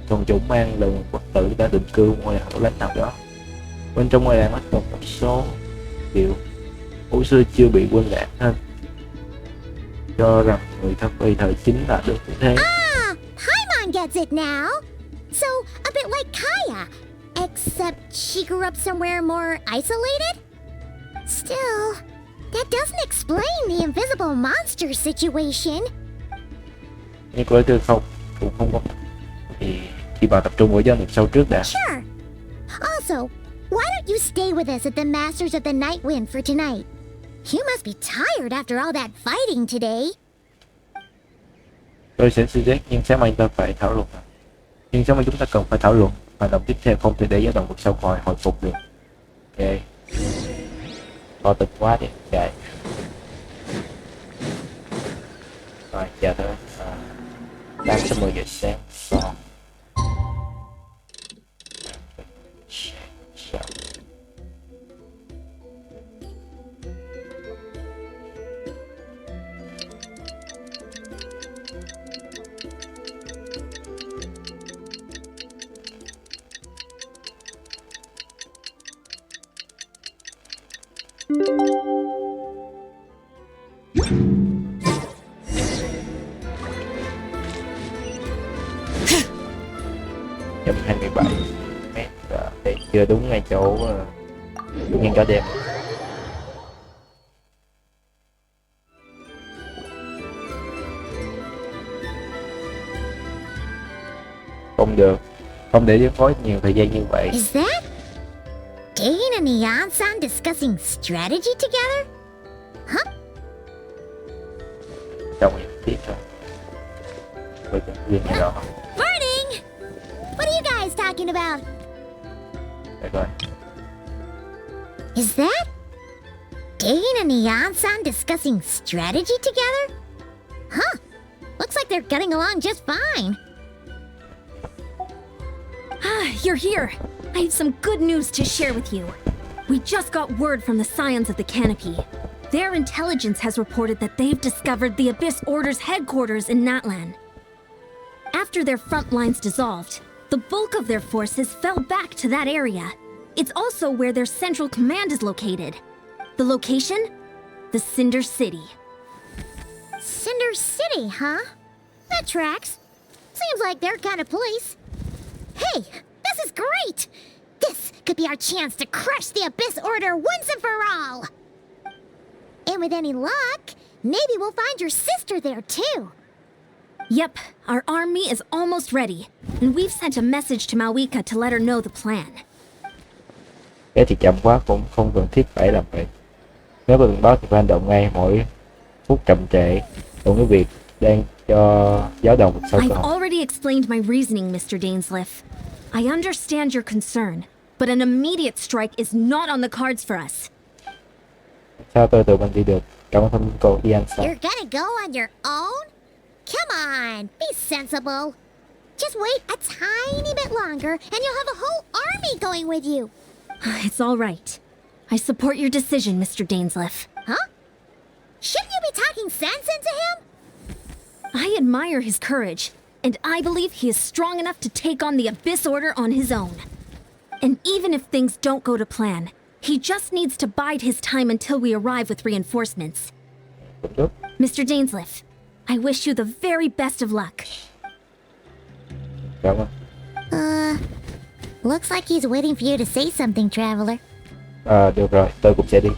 thuần chủng mang lần bất tử đã định cư ngoài hậu lãnh nào đó. Bên trong ngoài làng nó còn một số điều hồi xưa chưa bị quên lãng hơn, cho rằng người thân bây thời chính là được như thế. Paimon gets it now. So, a bit like Kaya, except she grew up somewhere more isolated? Still, that doesn't explain the invisible monster situation. Nhưng cô ấy cũng không có thì khi bà tập trung vào giao niệm sâu trước đã. Sure. Also, why don't you stay with us at the Masters of the Night Wind for tonight? You must be tired after all that fighting today. Tôi sẽ suy xét, nhưng sáng mai chúng ta phải thảo luận. Nhưng sáng mai chúng ta cần phải thảo luận. Hành động tiếp theo không thể để giáo đồng vực sâu hồi phục được. Ok. To tịch quá đi, chạy. Rồi, chờ thôi. Đang sắp 10 giờ sáng. Rồi. Trăm 27 mét để chưa đúng ngay chỗ chủ nhân cả đêm. Không được, không để phối nhiều thời gian như vậy. Is that Dane and Neon-san discussing strategy together? Huh? Trong những tiết thôi. Với nhân viên này đó. Morning! What are you guys talking about? Để coi. Is that Dane and Neon-san discussing strategy together? Huh. Looks like they're getting along just fine. Ah, you're here. I have some good news to share with you. We just got word from the Scions of the Canopy. Their intelligence has reported that they've discovered the Abyss Order's headquarters in Natlan. After their front lines dissolved, the bulk of their forces fell back to that area. It's also where their central command is located. The location? The Cinder City. Cinder City, huh? That tracks. Seems like their kind of place. Hey, this is great! This could be our chance to crush the Abyss Order once and for all! And with any luck, maybe we'll find your sister there too. Yep, our army is almost ready, and we've sent a message to Mawika to let her know the plan. Cái thì chậm quá cũng không cần thiết phải làm vậy. Nếu có tình báo thì phải hành động ngay, mỗi phút chậm trễ còn cái việc đang cho giáo đồng sau cơ I've hội. already explained my reasoning, Mr. Dainsleif. I understand your concern, but an immediate strike is not on the cards for us. Sao tôi tự mình đi được? Cảm ơn thông cô Ian sao? You're gonna go on your own? Come on, be sensible. Just wait a tiny bit longer and you'll have a whole army going with you. It's all right. I support your decision, Mr. Dainsleif. Huh? Shouldn't you be talking sense into him? I admire his courage, and I believe he is strong enough to take on the Abyss Order on his own. And even if things don't go to plan, he just needs to bide his time until we arrive with reinforcements. Cũng được. Mr. Dainsleif, I wish you the very best of luck. Cảm ơn. Looks like he's waiting for you to say something, Traveler. Được rồi, tôi cũng sẽ đi.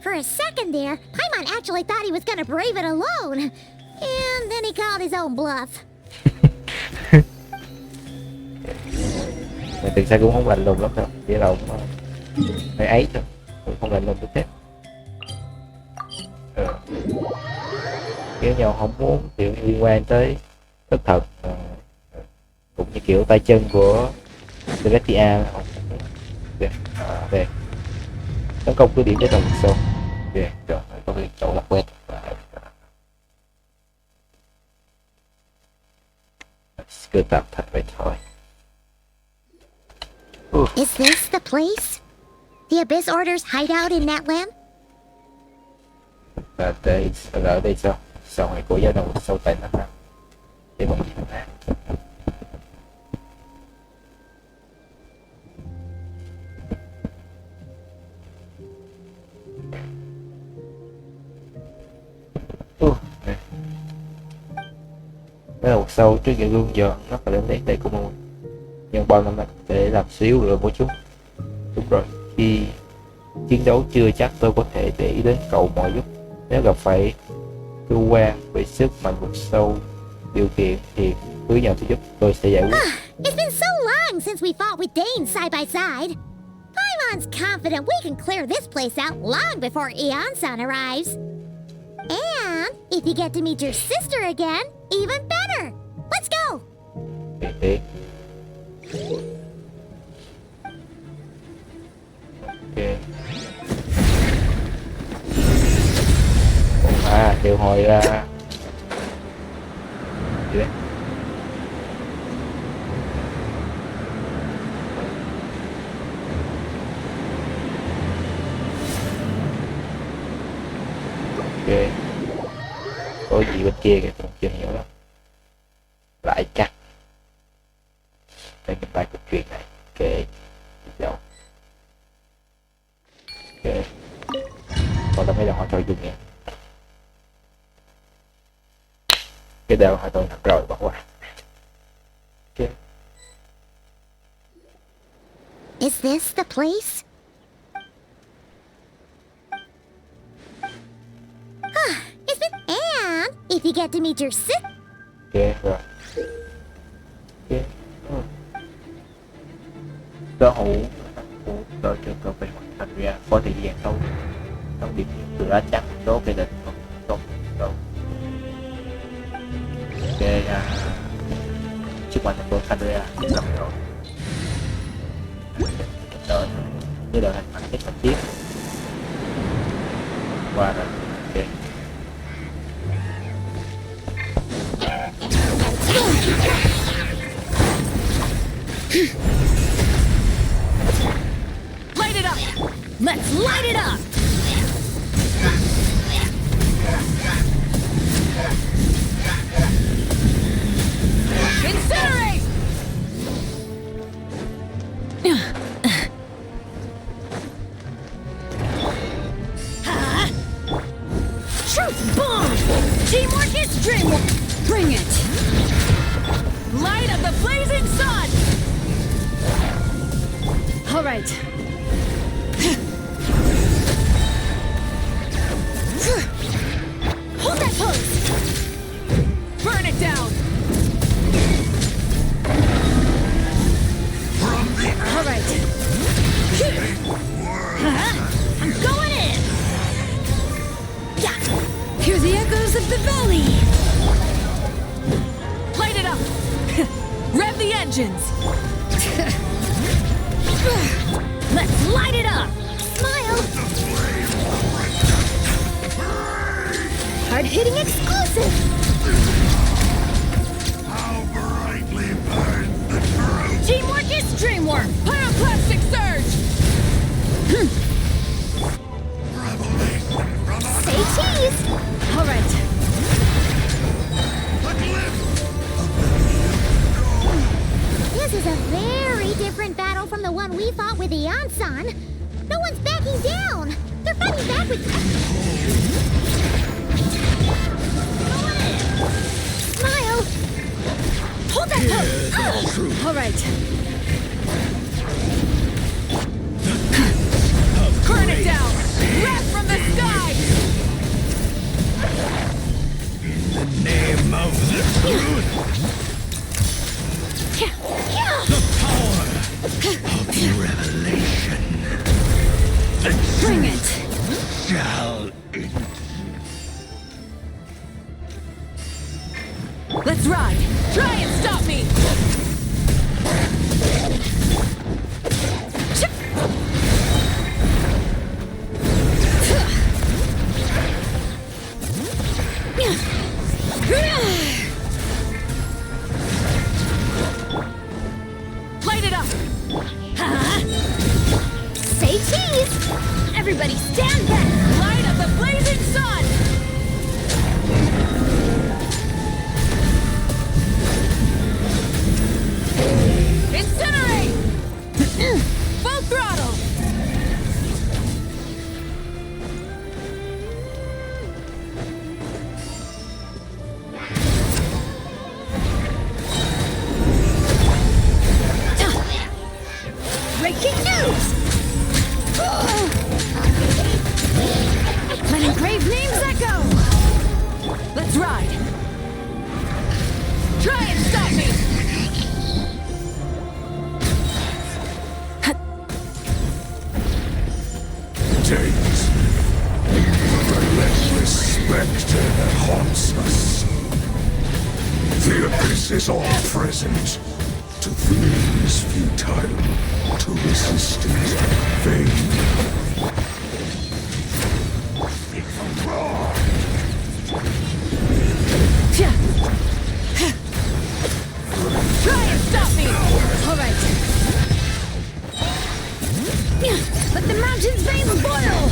For a second there, Paimon actually thought he was gonna brave it alone. And then he called his own bluff. Mình thực ra cũng không lạnh lùng lắm đâu, chỉ là cũng hơi ấy thôi, cũng không lạnh lùng được thế. Kiểu nhau không muốn kiểu liên quan tới tức thật, cũng như kiểu tay chân của Celestia không muốn. Đây tấn công cứ điểm đến đồng sâu. Rồi có cái chỗ là quét. Cứ tạm thật vậy thôi. Is this the place? The Abyss Order's hideout in Natlan? Và đây ở đây sao? Sao ngày của giáo đồng sâu tại nó nằm để bằng gì mà cái đầu sâu trước những gương giờ rất là đến đấy tại của môn nhưng bao năm nay để làm xíu rồi một chút. Đúng rồi, khi chiến đấu chưa chắc tôi có thể để ý đến cậu mọi lúc. Nếu gặp phải cơ quan với sức mạnh vực sâu điều kiện thì cứ nhờ tôi giúp, tôi sẽ giải quyết. It's been so long since we fought with Dane side by side. Paimon's confident we can clear this place out long before Eon-san arrives. And if you get to meet your sister again, even better. Let's go! Thế. Ok. Triệu hồi ra. Gì đấy? Ok. Có gì bên kia kìa, tôi chưa hiểu lắm. Lại chắc. Đây chúng ta có chuyện này. Ok. Đâu? Ok. Còn là mấy đồng họ cho dùng nha. Cái đều họ tôi nằm rồi bỏ qua. Ok. Is this the place? It's been... And if you get to meet your sis... Ok rồi. Ok. Sở hữu cho cơ về hoàn thành ra có thời gian đấu điểm cửa chắc số cái định tốt. Ok sức mạnh của Canada xong rồi. Đợi cái đợt hành mạnh tiếp mình tiếp qua rồi. Ok. Light it up! Let's light it up! Incinerate! Truth bomb! Teamwork is dreamwork! Bring it! Light of the blazing sun! All right. Hold that pose! Burn it down! All right. I'm going in! Yeah! Hear the echoes of the valley! Light it up! Rev the engines! Let's light it up! Smile! Hard-hitting exclusive! How brightly burn the truth! Teamwork is dreamwork! Pyroclastic surge! Revelation from us! Say cheese! All right. The glyph! This is a very different battle from the one we fought with the Ansan. No one's backing down! They're fighting back with... Smile! Hold that pose! All right. Burn it down! Wrath from the sky! In the name of the truth! The power of revelation! The Bring truth it! shall... Let's ride! Try and stop me! Light it up! Say cheese! Everybody stand back! Light of the blazing sun! Incinerate! Full throttle! Breaking news! Let engraved names echo! Let's ride! Try and stop me! Days. The relentless spectre that haunts us. The abyss is all present. To flee is futile. To resist is vain. Try and stop me! All right. Let the mountain's veins boil!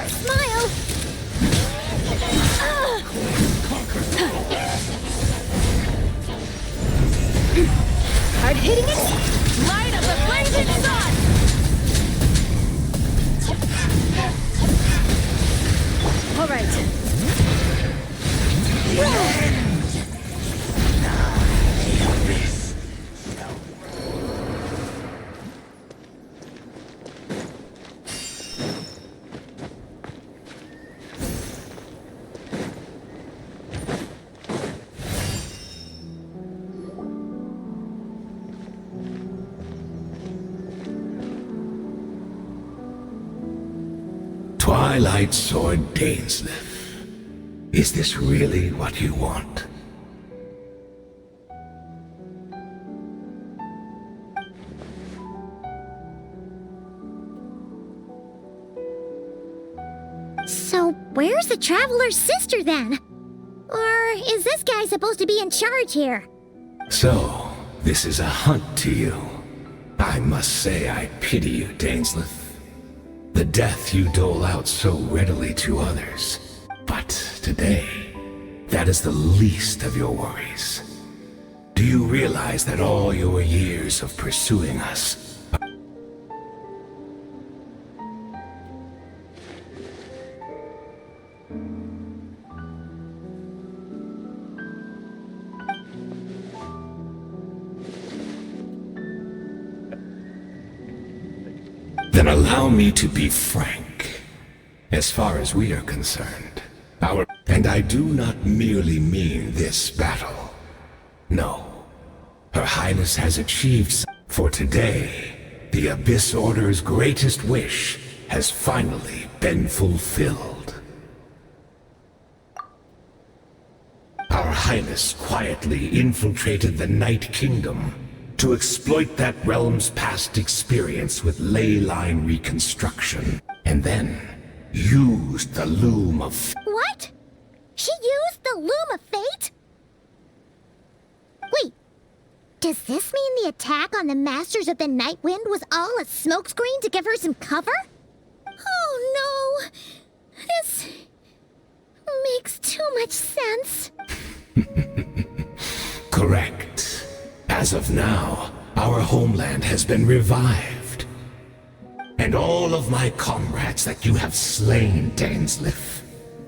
Smile! Hard-hitting it! Light of the blazing sun! All right. Twilight Sword Dainsleif. Is this really what you want? So, where's the Traveler's sister then? Or is this guy supposed to be in charge here? So, this is a hunt to you. I must say I pity you, Dainsleif. The death you dole out so readily to others. But today, that is the least of your worries. Do you realize that all your years of pursuing us Then allow me to be frank. As far as we are concerned, and I do not merely mean this battle. No. Her Highness has achieved for today. The Abyss Order's greatest wish has finally been fulfilled. Our Highness quietly infiltrated the Night Kingdom to exploit that realm's past experience with ley line reconstruction, and then used the Loom of... What? She used the Loom of Fate? Wait, does this mean the attack on the Masters of the Night Wind was all a smokescreen to give her some cover? Oh no! This makes too much sense. Correct. As of now, our homeland has been revived. And all of my comrades that you have slain, Dainsleif,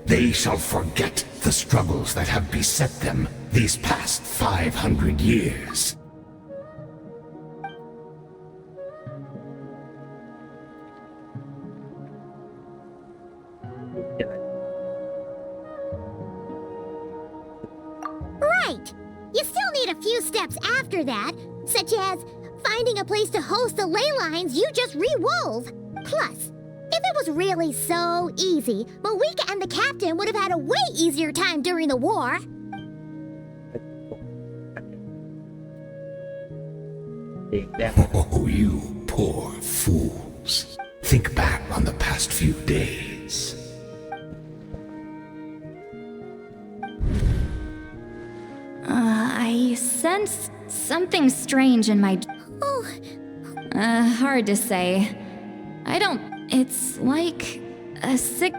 they shall forget the struggles that have beset them these past 500 years. Right! You still need a few steps after that, such as finding a place to host the ley lines you just re-wove. Plus, if it was really so easy, Moeka and the captain would have had a way easier time during the war. Oh, you poor fools. Think back on the past few days. I sense something strange in my... Oh, hard to say. I don't... It's like a sick...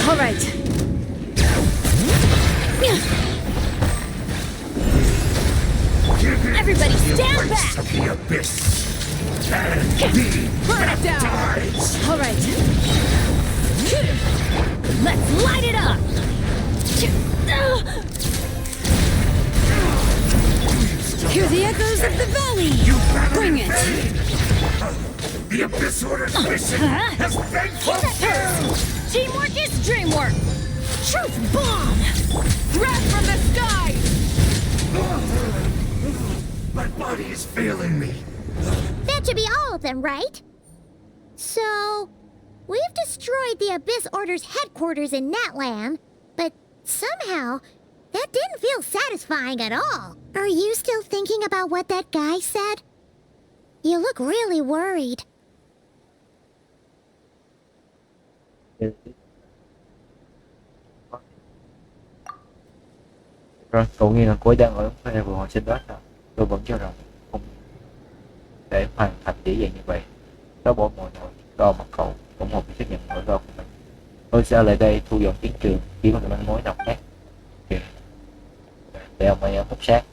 All right. Everybody stand back! Of the Abyss can be Burn it down. baptized. All right. Let's light it up! Hear the echoes of the valley. Bring it. The Abyss Order's mission has been fulfilled! Teamwork is dreamwork! Truth bomb. Wrath from the sky. body is failing me. That should be all of them, right? So, we've destroyed the Abyss Order's headquarters in Natlan, but somehow, that didn't feel satisfying at all. Are you still thinking about what that guy said? You look really worried. Rồi, cậu nghĩ là cô ấy đang ở level hồi sinh đó sao? Tôi vẫn cho rằng không để hoàn thành dễ dàng như vậy. Đó bỏ mọi nỗi lo mà cậu ủng hộ việc chấp nhận nỗi lo của mình. Tôi sẽ ở lại đây thu dọn chiến trường chỉ có một manh mối nào khác. Để ông ấy hút sát.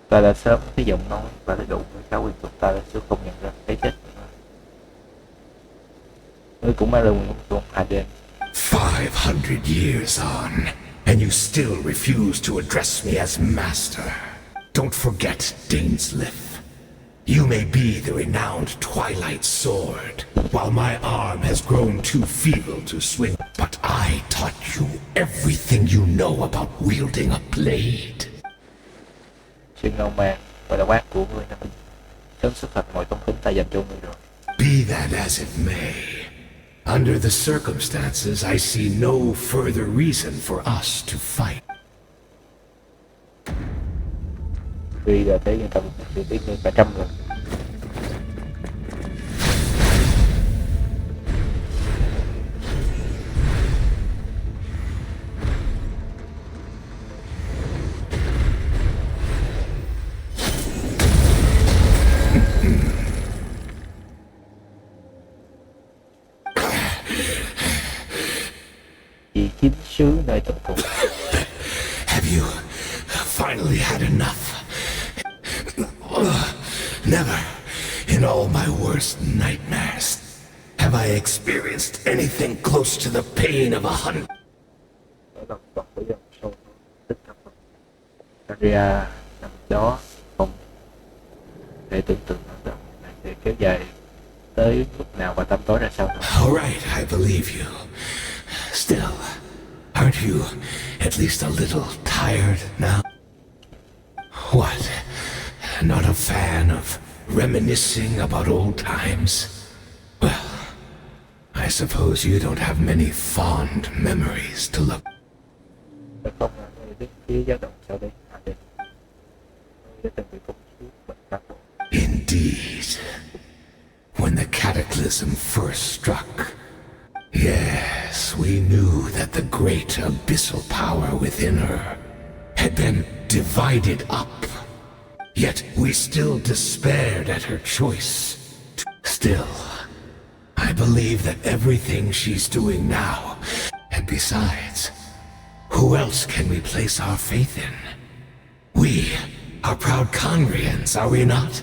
Ta đã sớm cái giọng nói và thái độ của cáo quyền của ta đã sẽ không nhận ra cái chết của nó. Ngươi cũng đã lùng xuống hai đêm. 500 years on, and you still refuse to address me as master. Don't forget, Dainsleif. You may be the renowned Twilight Sword, while my arm has grown too feeble to swing. But I taught you everything you know about wielding a blade. Sự ngạo mạn và độc ác của ngươi đã sớm xuất hiện mọi tôn kính ta dành cho ngươi rồi. Be that as it may, under the circumstances, I see no further reason for us to fight. Tuy là thế nhưng ta vẫn sẽ biết ngươi cả trăm lần. Chỉ chính xứ nơi tận cùng. Have you finally had enough? Never, in all my worst nightmares, have I experienced anything close to the pain of a hunt. Năm đó không thể tưởng tượng được sẽ kéo dài tới lúc nào và tăm tối ra sao. All right, I believe you. Still, aren't you at least a little tired now? What? Not a fan of reminiscing about old times? Well, I suppose you don't have many fond memories to look. Không đứng phía dao động sau đây. Indeed. When the cataclysm first struck, yes, we knew that the great abyssal power within her had been divided up. Yet we still despaired at her choice. Still, I believe that everything she's doing now, and besides, who else can we place our faith in? We are proud Conrians, are we not?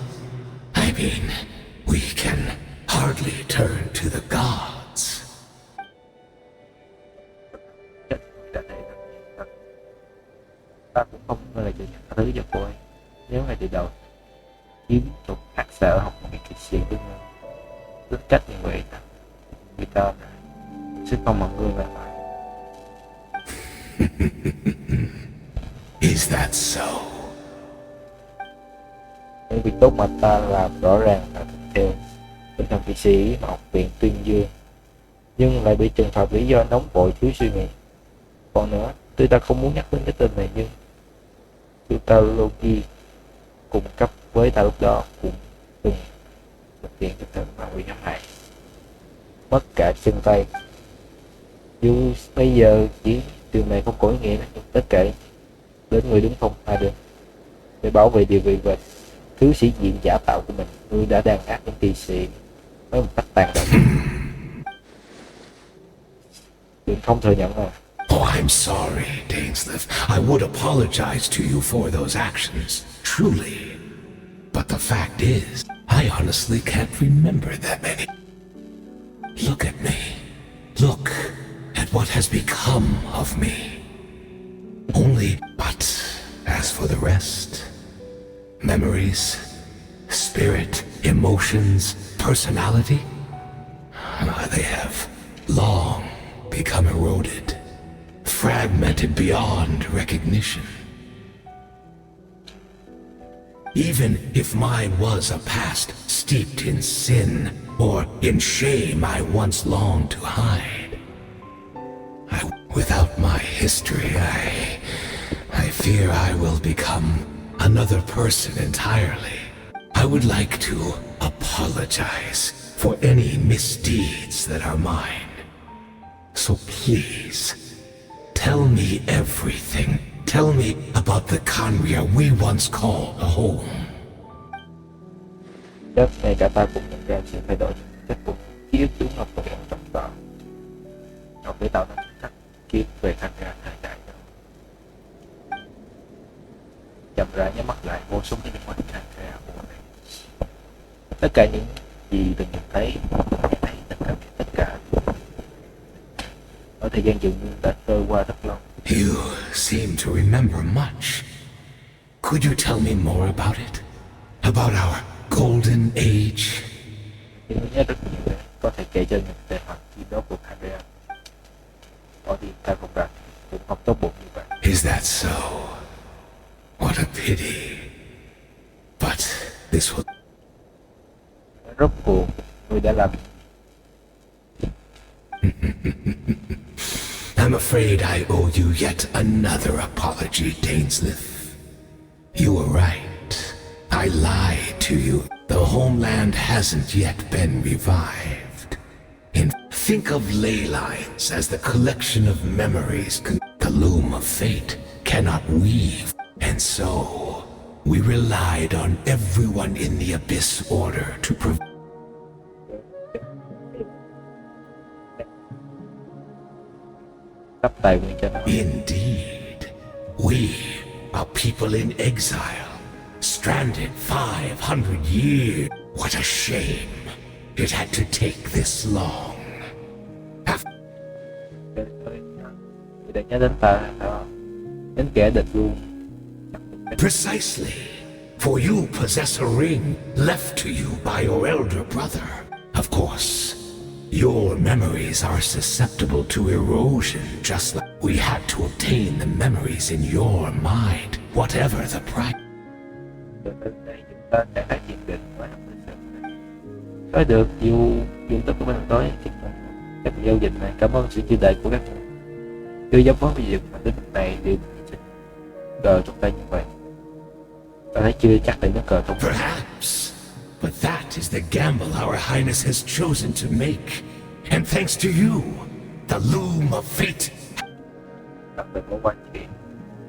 I mean, we can hardly turn to the gods. Ta cũng không ngờ gì thứ cho cô ấy. Nếu ngay từ đầu chiến thuật hắc sợ học một cái kịch sĩ tính cách như vậy, người ta sẽ không mọi người lại lại. Is that so? Những việc tốt mà ta làm rõ ràng là theo tinh thần kỵ sĩ mà học viện tuyên dương, nhưng lại bị trừng phạt lý do nóng vội thiếu suy nghĩ. Còn nữa, tuy ta không muốn nhắc đến cái tên này nhưng chúng ta Loki cung cấp với ta lúc đó cũng từng thực hiện cái tên ma quỷ hãm hại, mất cả chân tay. Dù bây giờ chỉ điều này không có ý nghĩa, nhưng tất cả đến người đứng không hai đường để bảo vệ địa vị và thứ sĩ diện giả tạo của mình. Ngươi đã đàn áp những kỳ sĩ với một cách tàn độc. Đừng không thừa nhận à. Oh, I'm sorry, Dainsleif. I would apologize to you for those actions, truly. But the fact is, I honestly can't remember that many. Look at me. Look at what has become of me. family. But as for the rest, memories, spirit, emotions, personality, they have long become eroded, fragmented beyond recognition. Even if mine was a past steeped in sin or in shame I once longed to hide, without my history, I fear I will become another person entirely. I would like to apologize for any misdeeds that are mine. So please, tell me everything. Tell me about the Canria we once called home. Chớp ngay cả ta cũng nhận ra sự thay đổi kết cục ký ức chúng học của trọng tọa. Học để tạo nên các ký ức về Canria thời đại đó. Chậm rãi nhắm mắt lại, vô số những ngoại Canria của mình. Tất cả những gì từng nhìn thấy, tất cả ở thời gian dường như đã trôi qua rất lâu. You seem to remember much. Could you tell me more about it? About our golden age? Tôi nhớ rất nhiều đấy. Có thể kể cho những tệ hoặc gì đó của Canria. Có thì ta không rằng cũng không tốt bụng như vậy. Is that so? What a pity. But this will... Rốt cuộc, tôi đã làm. I'm afraid I owe you yet another apology, Dainsleif. You were right. I lied to you. The homeland hasn't yet been revived. Think of ley lines as the collection of memories the loom of fate cannot weave. And so, we relied on everyone in the Abyss Order to provide. Indeed. We are people in exile, stranded 500 years. What a shame. It had to take this long. Precisely. For you possess a ring left to you by your elder brother. Of course, your memories are susceptible to erosion, just like we had to obtain the memories in your mind, whatever the price. Nói được, dù tất của mình nói các giao dịch này, cảm ơn sự chia sẻ của các bạn. Chưa dám nói về việc mà đến này đều cờ trong tay như vậy. Ta thấy chưa chắc là nó cờ trong tay. Perhaps, but that is the gamble our Highness has chosen to make. And thanks to you, the loom of fate. Đặc biệt có quan chuyện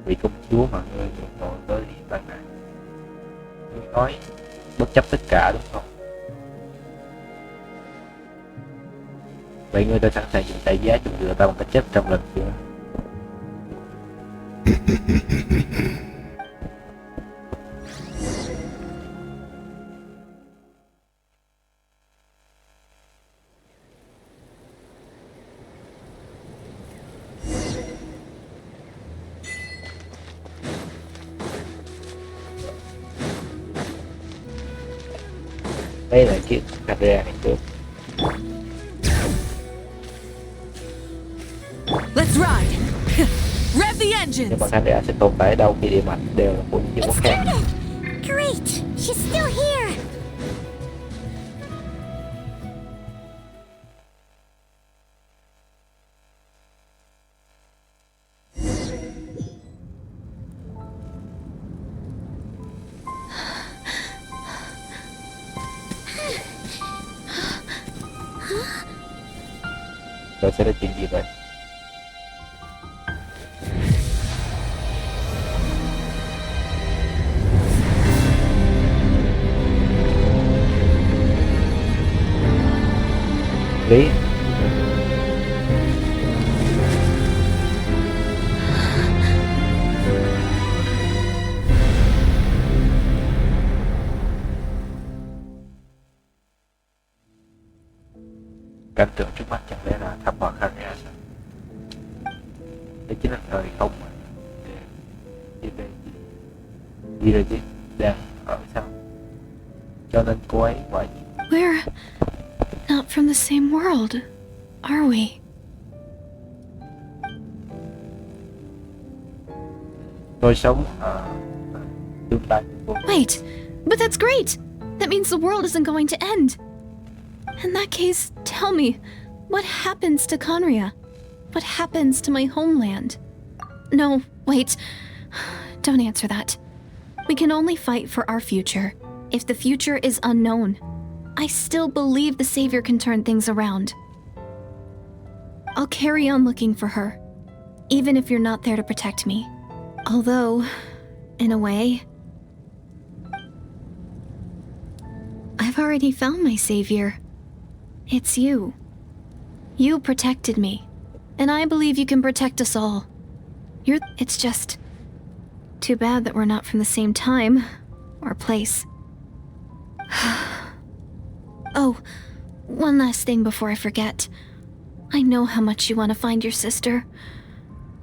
vì công chúa mà ngươi muốn ngồi tới ban này. Ngươi nói bất chấp tất cả đúng không? Vậy ngươi đã sẵn sàng dùng đại giá chụp lừa ta bằng cách chết trong lần chưa? Đây là chiếc camera ngày trước. Let's ride. Rev the engines. Nhưng mà camera sẽ tồn tại ở đâu khi địa mạch đều là của những quốc khác. Great! She's still here! Rồi sẽ là chuyện gì vậy? Lý cảnh tượng trước mắt chẳng lẽ là thảm họa Canria sao? Đây chính là thời không mà Direct đang ở sau, cho nên cô ấy phải. We're not from the same world, are we? Tôi sống ở tương lai của cô. Wait, but that's great! That means the world isn't going to end. In that case, tell me, what happens to Conria? What happens to my homeland? No, wait. Don't answer that. We can only fight for our future. If the future is unknown, I still believe the Savior can turn things around. I'll carry on looking for her, even if you're not there to protect me. Although, in a way, I've already found my Savior. It's you. You protected me, and I believe you can protect us all. It's just too bad that we're not from the same time or place. Oh, one last thing before I forget. I know how much you want to find your sister.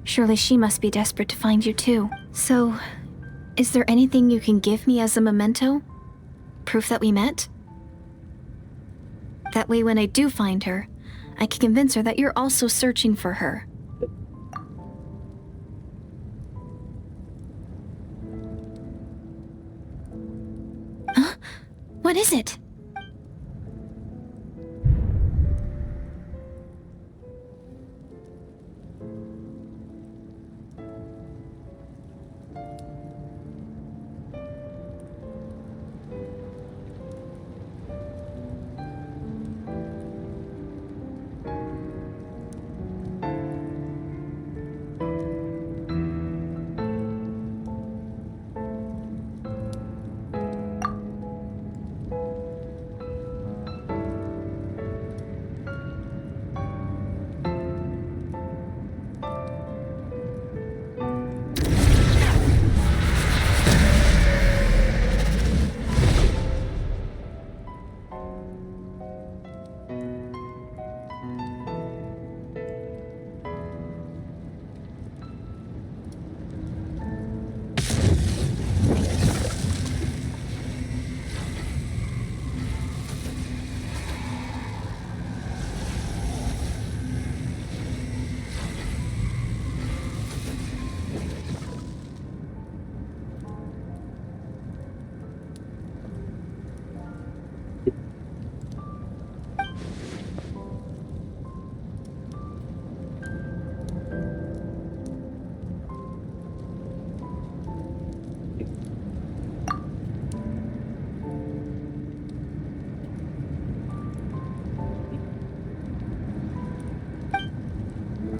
Surely she must be desperate to find you too. So, is there anything you can give me as a memento? Proof that we met? That way when I do find her, I can convince her that you're also searching for her. Huh? What is it?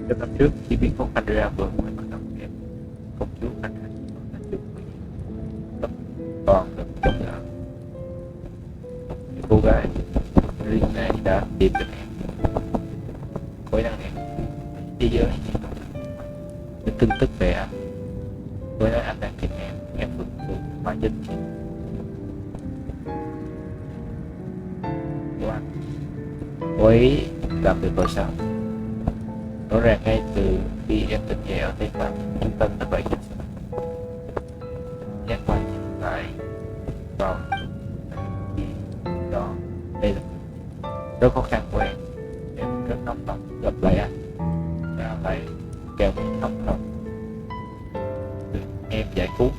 Trong năm trước, chỉ biết con Andrea vừa mới bắt đầu em công chúa Andrea là chung với tập toàn được chống đỡ. Cô gái riêng này đã tìm được em. Cô ấy đang em thế giới những tin tức về anh. Cô ấy nói anh đang tìm em vượt vượt hóa dinh của anh. Cô ấy làm được rồi sao? Rõ ràng ngay từ khi em tỉnh dậy ở Tây Bắc, trung tâm đã vậy nhắc qua nhìn lại vào khi đó. Đây là rất khó khăn của em rất nóng lòng gặp lại anh và lại kèo mình thấm lòng được em giải cứu.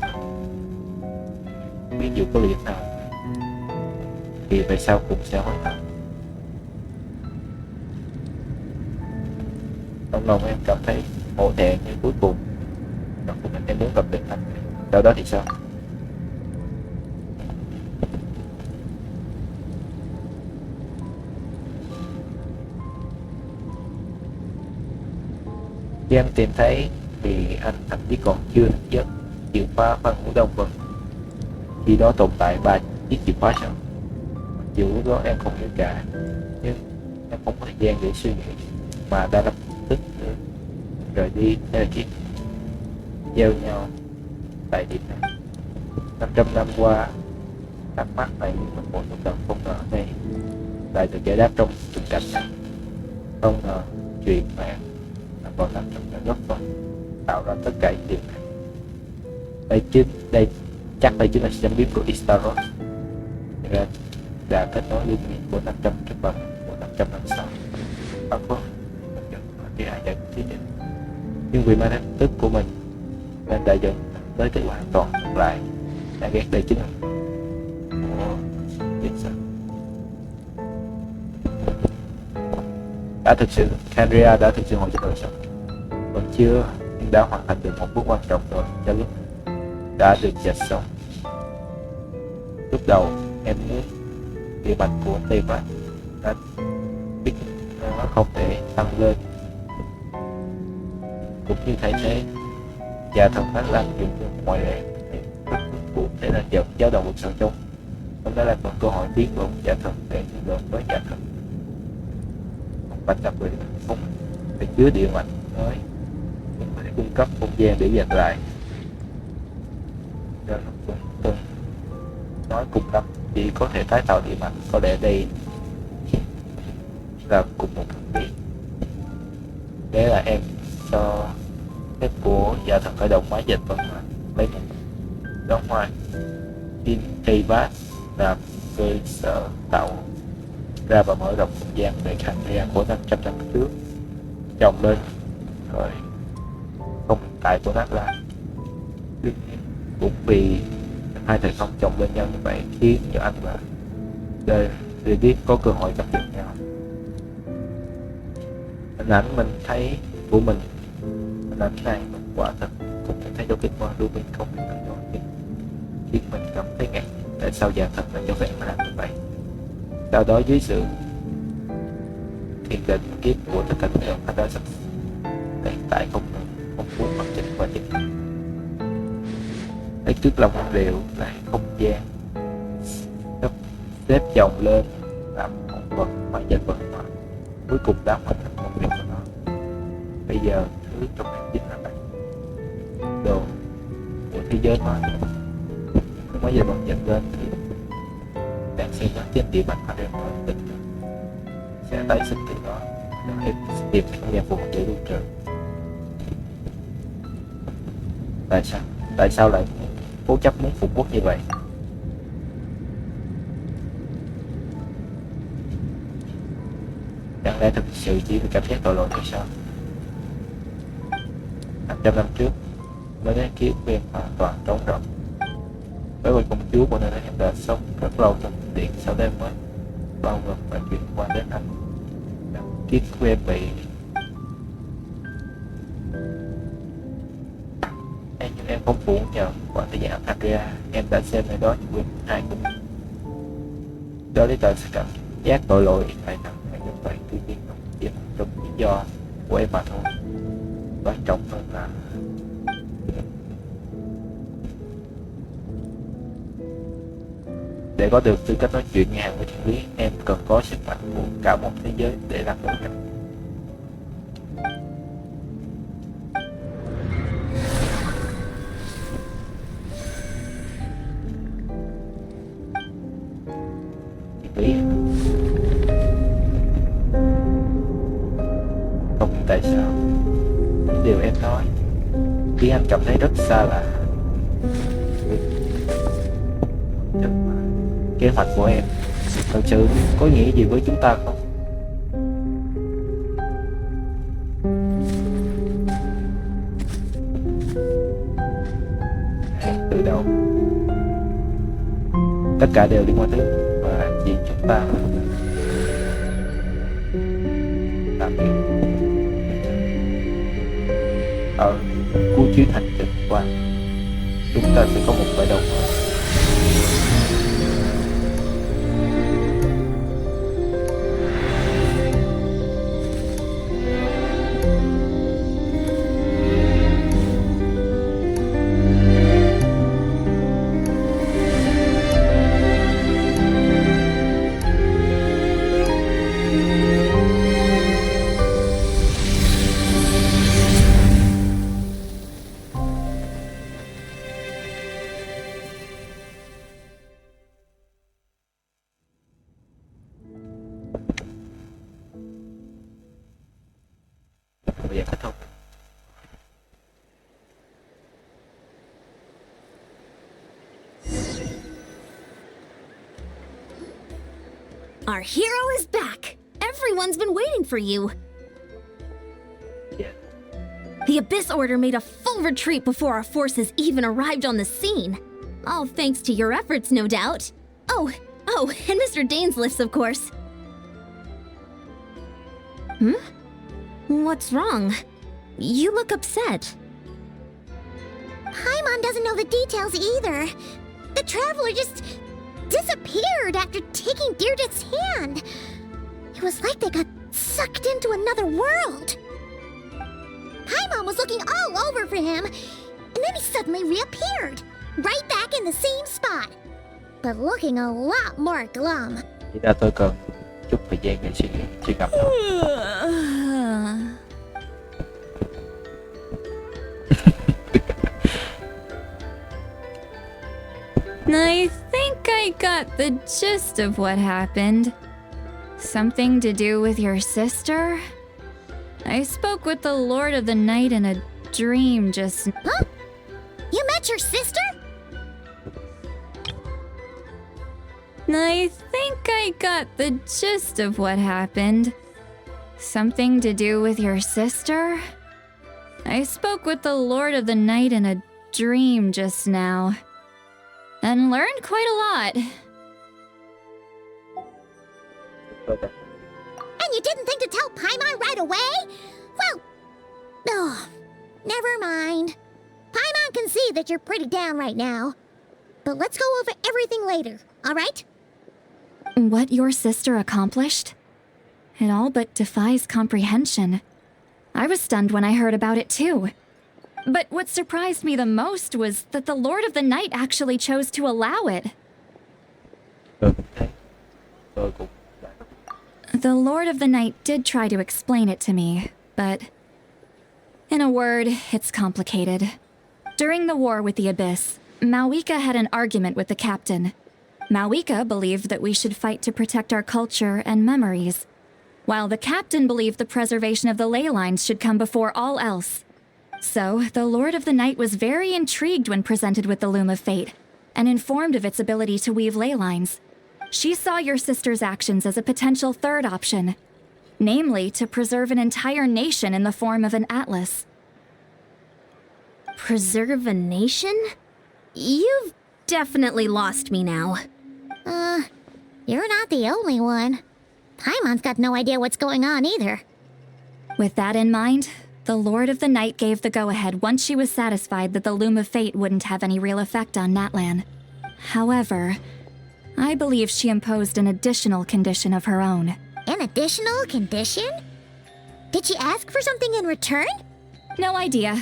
Ví dụ có liệt nào thì về sau cũng sẽ hối hận. Trong lòng em cảm thấy hổ thẹn, nhưng cuối cùng trong của mình em muốn gặp được anh. Sau đó thì sao? Khi em tìm thấy thì anh thậm chí còn chưa thức giấc chìa khóa văn ngũ đông vân. Khi đó tồn tại 3 chiếc chìa khóa sao? Dù lúc đó em không nhớ cả, nhưng em không có thời gian để suy nghĩ mà đã lập tức rời đi theo chiếc gieo nhau tại điểm này. 500 năm qua, thắc mắc này mình một lần không ngờ đây lại được giải đáp trong tình cảnh này. Không ngờ chuyện mà còn làm trong cái góc phần tạo ra tất cả những điều này. Đây chắc đây chính là sự biết của Istaros. Ra đã kết nối liên miên của 500 trước bậc của 500 năm sau. Bao có khi ai giải quyết định. Nhưng vì ma thần tức của mình nên đã dẫn tới cái hoàn toàn ngược lại. Đã ghét đây chính là của Jason. Andrea đã thực sự hồi cho đời sống. Vẫn chưa, nhưng đã hoàn thành được một bước quan trọng rồi. Cho lúc đã được dạch xong. Lúc đầu em muốn địa mạch của tim á, nó biết nó không thể tăng lên, cũng như thay thế và thần phát lan dùng mọi lẽ rất buộc để là dẫn giáo đầu vực sầu chung. Ông đã là một cơ hội biến luận giả thần để thương lượng với giả thần. Một bạch đặc biệt không để chứa địa mạch mới, cũng phải cung cấp không gian để dành lại. Nên cũng từng nói cùng lắm chỉ có thể tái tạo địa mạch, có lẽ đây là cùng một vấn đề. Thế là em cho phép của giả thần khởi động máy dịch vận hành lấy một đó ngoài Intivat làm cơ sở tạo ra và mở rộng không gian để Andrea của 500 năm trước chồng lên rồi không hiện tại của nó là cũng vì hai thời không chồng lên nhau như vậy khiến cho anh và David có cơ hội gặp được nhau. Hình ảnh mình thấy của mình, hình ảnh này mình quả thật cũng thấy trong kinh qua Ruby không bị tự do khiến mình cảm thấy ngạc nhiên tại sao giả thật lại cho phép mà làm như vậy. Sau đó dưới sự thiền định kiếp của tất cả những người anh đã sắp hiện tại không muốn mặt chính và chính lấy trước lòng đều lại không gian sắp xếp chồng lên làm một vật mà danh vật mà cuối cùng đã hoàn thành công việc của nó. Bây giờ thứ trong này chính là đồ của thế giới mà không có danh vật dành lên thì đang xem nó trên địa bàn mà đem nói tình sẽ tái sinh từ đó để tìm không gian phù hợp để lưu trữ. Tại sao lại cố chấp muốn phục quốc như vậy? Chẳng lẽ thực sự chỉ vì cảm giác tội lỗi hay sao? 500 năm trước mới đến kiếp em hoàn toàn trống rỗng. Với vị công chúa của nơi đó em đã sống rất lâu trong điện, sau đó em mới bao gồm và chuyển qua đến anh. Kiếp của em bị nhưng em không muốn nhờ khoảng thời gian Andrea, em đã xem nơi đó như ai cũng đó lý do sự cảm giác tội lỗi phải nặng hay như vậy. Tuy nhiên nó chỉ là trong lý do của em mà thôi. Quan trọng hơn là để có được tư cách nói chuyện ngang với chân lý, em cần có sức mạnh của cả một thế giới để làm được cách. Lý không biết tại sao những điều em nói khiến anh cảm thấy rất xa lạ. Kế hoạch của em thật sự có nghĩa gì với chúng ta không? Từ đầu tất cả đều liên quan tới và chỉ chúng ta làm việc. Ở cuối chuyến hành trình qua chúng ta sẽ có một khởi đầu mới. Bây giờ kết thúc. Our hero is back! Everyone's been waiting for you! Yeah. The Abyss Order made a full retreat before our forces even arrived on the scene. All thanks to your efforts, no doubt. Oh, and Mr. Dainsliff's, of course. What's wrong? You look upset. Paimon doesn't know the details either. The Traveler just disappeared after taking Deirdre's hand. It was like they got sucked into another world. Paimon was looking all over for him, and then he suddenly reappeared, right back in the same spot, but looking a lot more glum. Chỉ là tôi cần chút thời gian để suy ngẫm thôi. I think I got the gist of what happened. Something to do with your sister? I spoke with the Lord of the Night in a dream just... Huh? You met your sister? I think I got the gist of what happened. Something to do with your sister? I spoke with the Lord of the Night in a dream just now, and learned quite a lot. And you didn't think to tell Paimon right away? Well, never mind. Paimon can see that you're pretty down right now. But let's go over everything later, alright? What your sister accomplished? It all but defies comprehension. I was stunned when I heard about it too. But what surprised me the most was that the Lord of the Night actually chose to allow it. The Lord of the Night did try to explain it to me, but... in a word, it's complicated. During the war with the Abyss, Malwika had an argument with the captain. Malwika believed that we should fight to protect our culture and memories, while the captain believed the preservation of the ley lines should come before all else. So, the Lord of the Night was very intrigued when presented with the Loom of Fate, and informed of its ability to weave ley lines. She saw your sister's actions as a potential third option, namely to preserve an entire nation in the form of an atlas. Preserve a nation? You've definitely lost me now. You're not the only one. Paimon's got no idea what's going on either. With that in mind, the Lord of the Night gave the go-ahead once she was satisfied that the Loom of Fate wouldn't have any real effect on Natlan. However, I believe she imposed an additional condition of her own. An additional condition? Did she ask for something in return? No idea.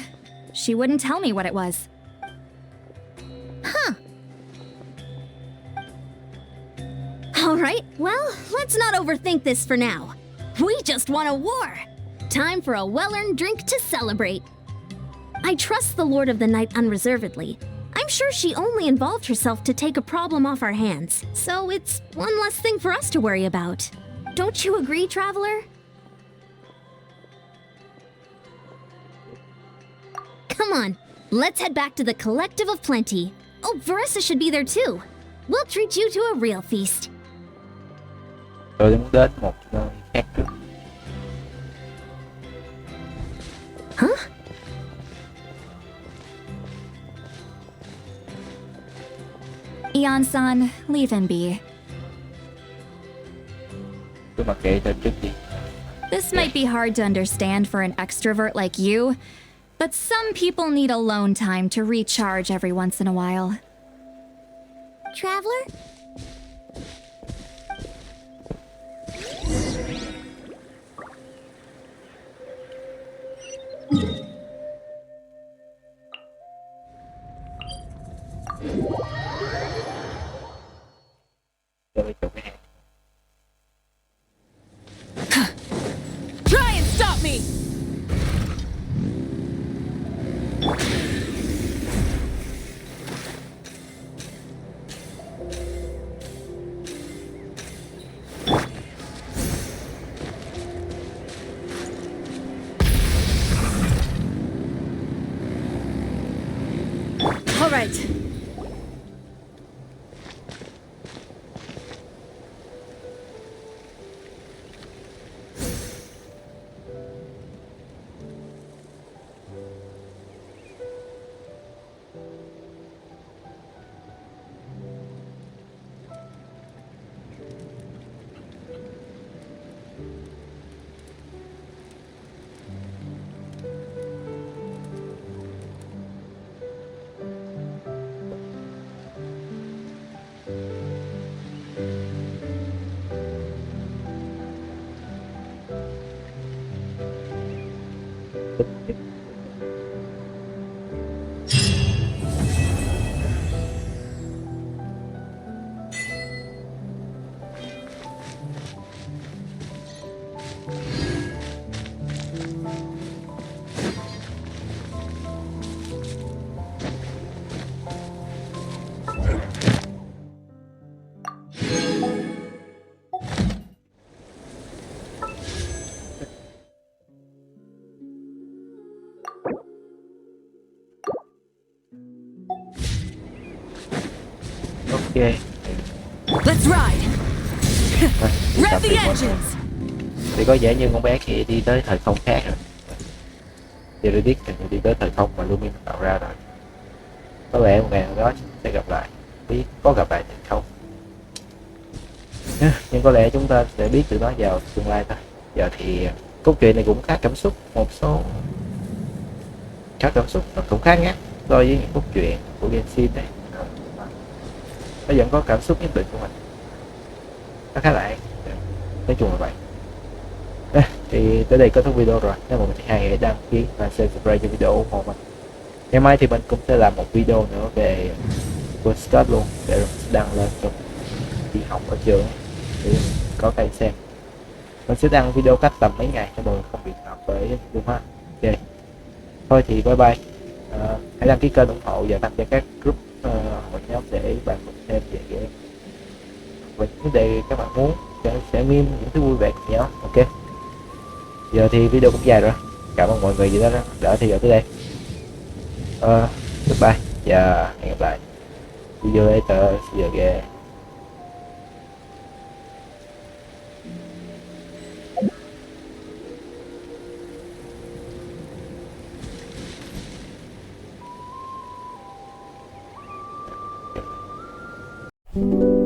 She wouldn't tell me what it was. Huh. Alright, well, let's not overthink this for now. We just won a war! Time for a well-earned drink to celebrate. I trust the Lord of the Night unreservedly. I'm sure she only involved herself to take a problem off our hands, so it's one less thing for us to worry about. Don't you agree, Traveler? Come on, let's head back to the Collective of Plenty. Oh, Verissa should be there too. We'll treat you to a real feast. Tôi muốn đến một nơi khác trước. Huh? Eon-san, leave him be. Cứ mặc kệ tôi trước đi. This might be hard to understand for an extrovert like you, but some people need alone time to recharge every once in a while. Traveler? Tôi chụp cái hàng. Try and stop me! All right. Ok. Let's ride. Thôi, Rev tạm the biệt mọi người. engines. Thì có vẻ như con bé kia đi tới thời không khác rồi. Giờ tôi biết thì đi tới thời không mà Lumin tạo ra rồi. Có lẽ một ngày nào đó sẽ gặp lại, biết có gặp lại thì không. Nhưng có lẽ chúng ta sẽ biết từ nó vào tương lai thôi. Giờ thì cốt truyện này cũng khá cảm xúc, một số khá cảm xúc, nó cũng khá ngắn so với những cốt truyện của Genshin này. Nó vẫn có cảm xúc nhất định của mình, nó khá là hay. Nói chung là vậy. Thì tới đây kết thúc video rồi. Nếu mà mình thấy hay hãy đăng ký và subscribe cho video ủng hộ mình. Ngày mai thì mình cũng sẽ làm một video nữa về của Scott luôn, để mình đăng lên trong đi học ở trường để có cái xem. Mình sẽ đăng video cách tầm mấy ngày cho mọi người không bị học với luôn ha. Ok, thôi thì bye bye. Hãy đăng ký kênh ủng hộ và tham gia các group hội nhóm để bạn cùng thêm về game và những vấn đề các bạn muốn, sẽ meme những thứ vui vẻ cùng nhau. Ok, giờ thì video cũng dài rồi, cảm ơn mọi người gì đó đã theo dõi tới đây. Goodbye và hẹn gặp lại video later. See you again. Thank you.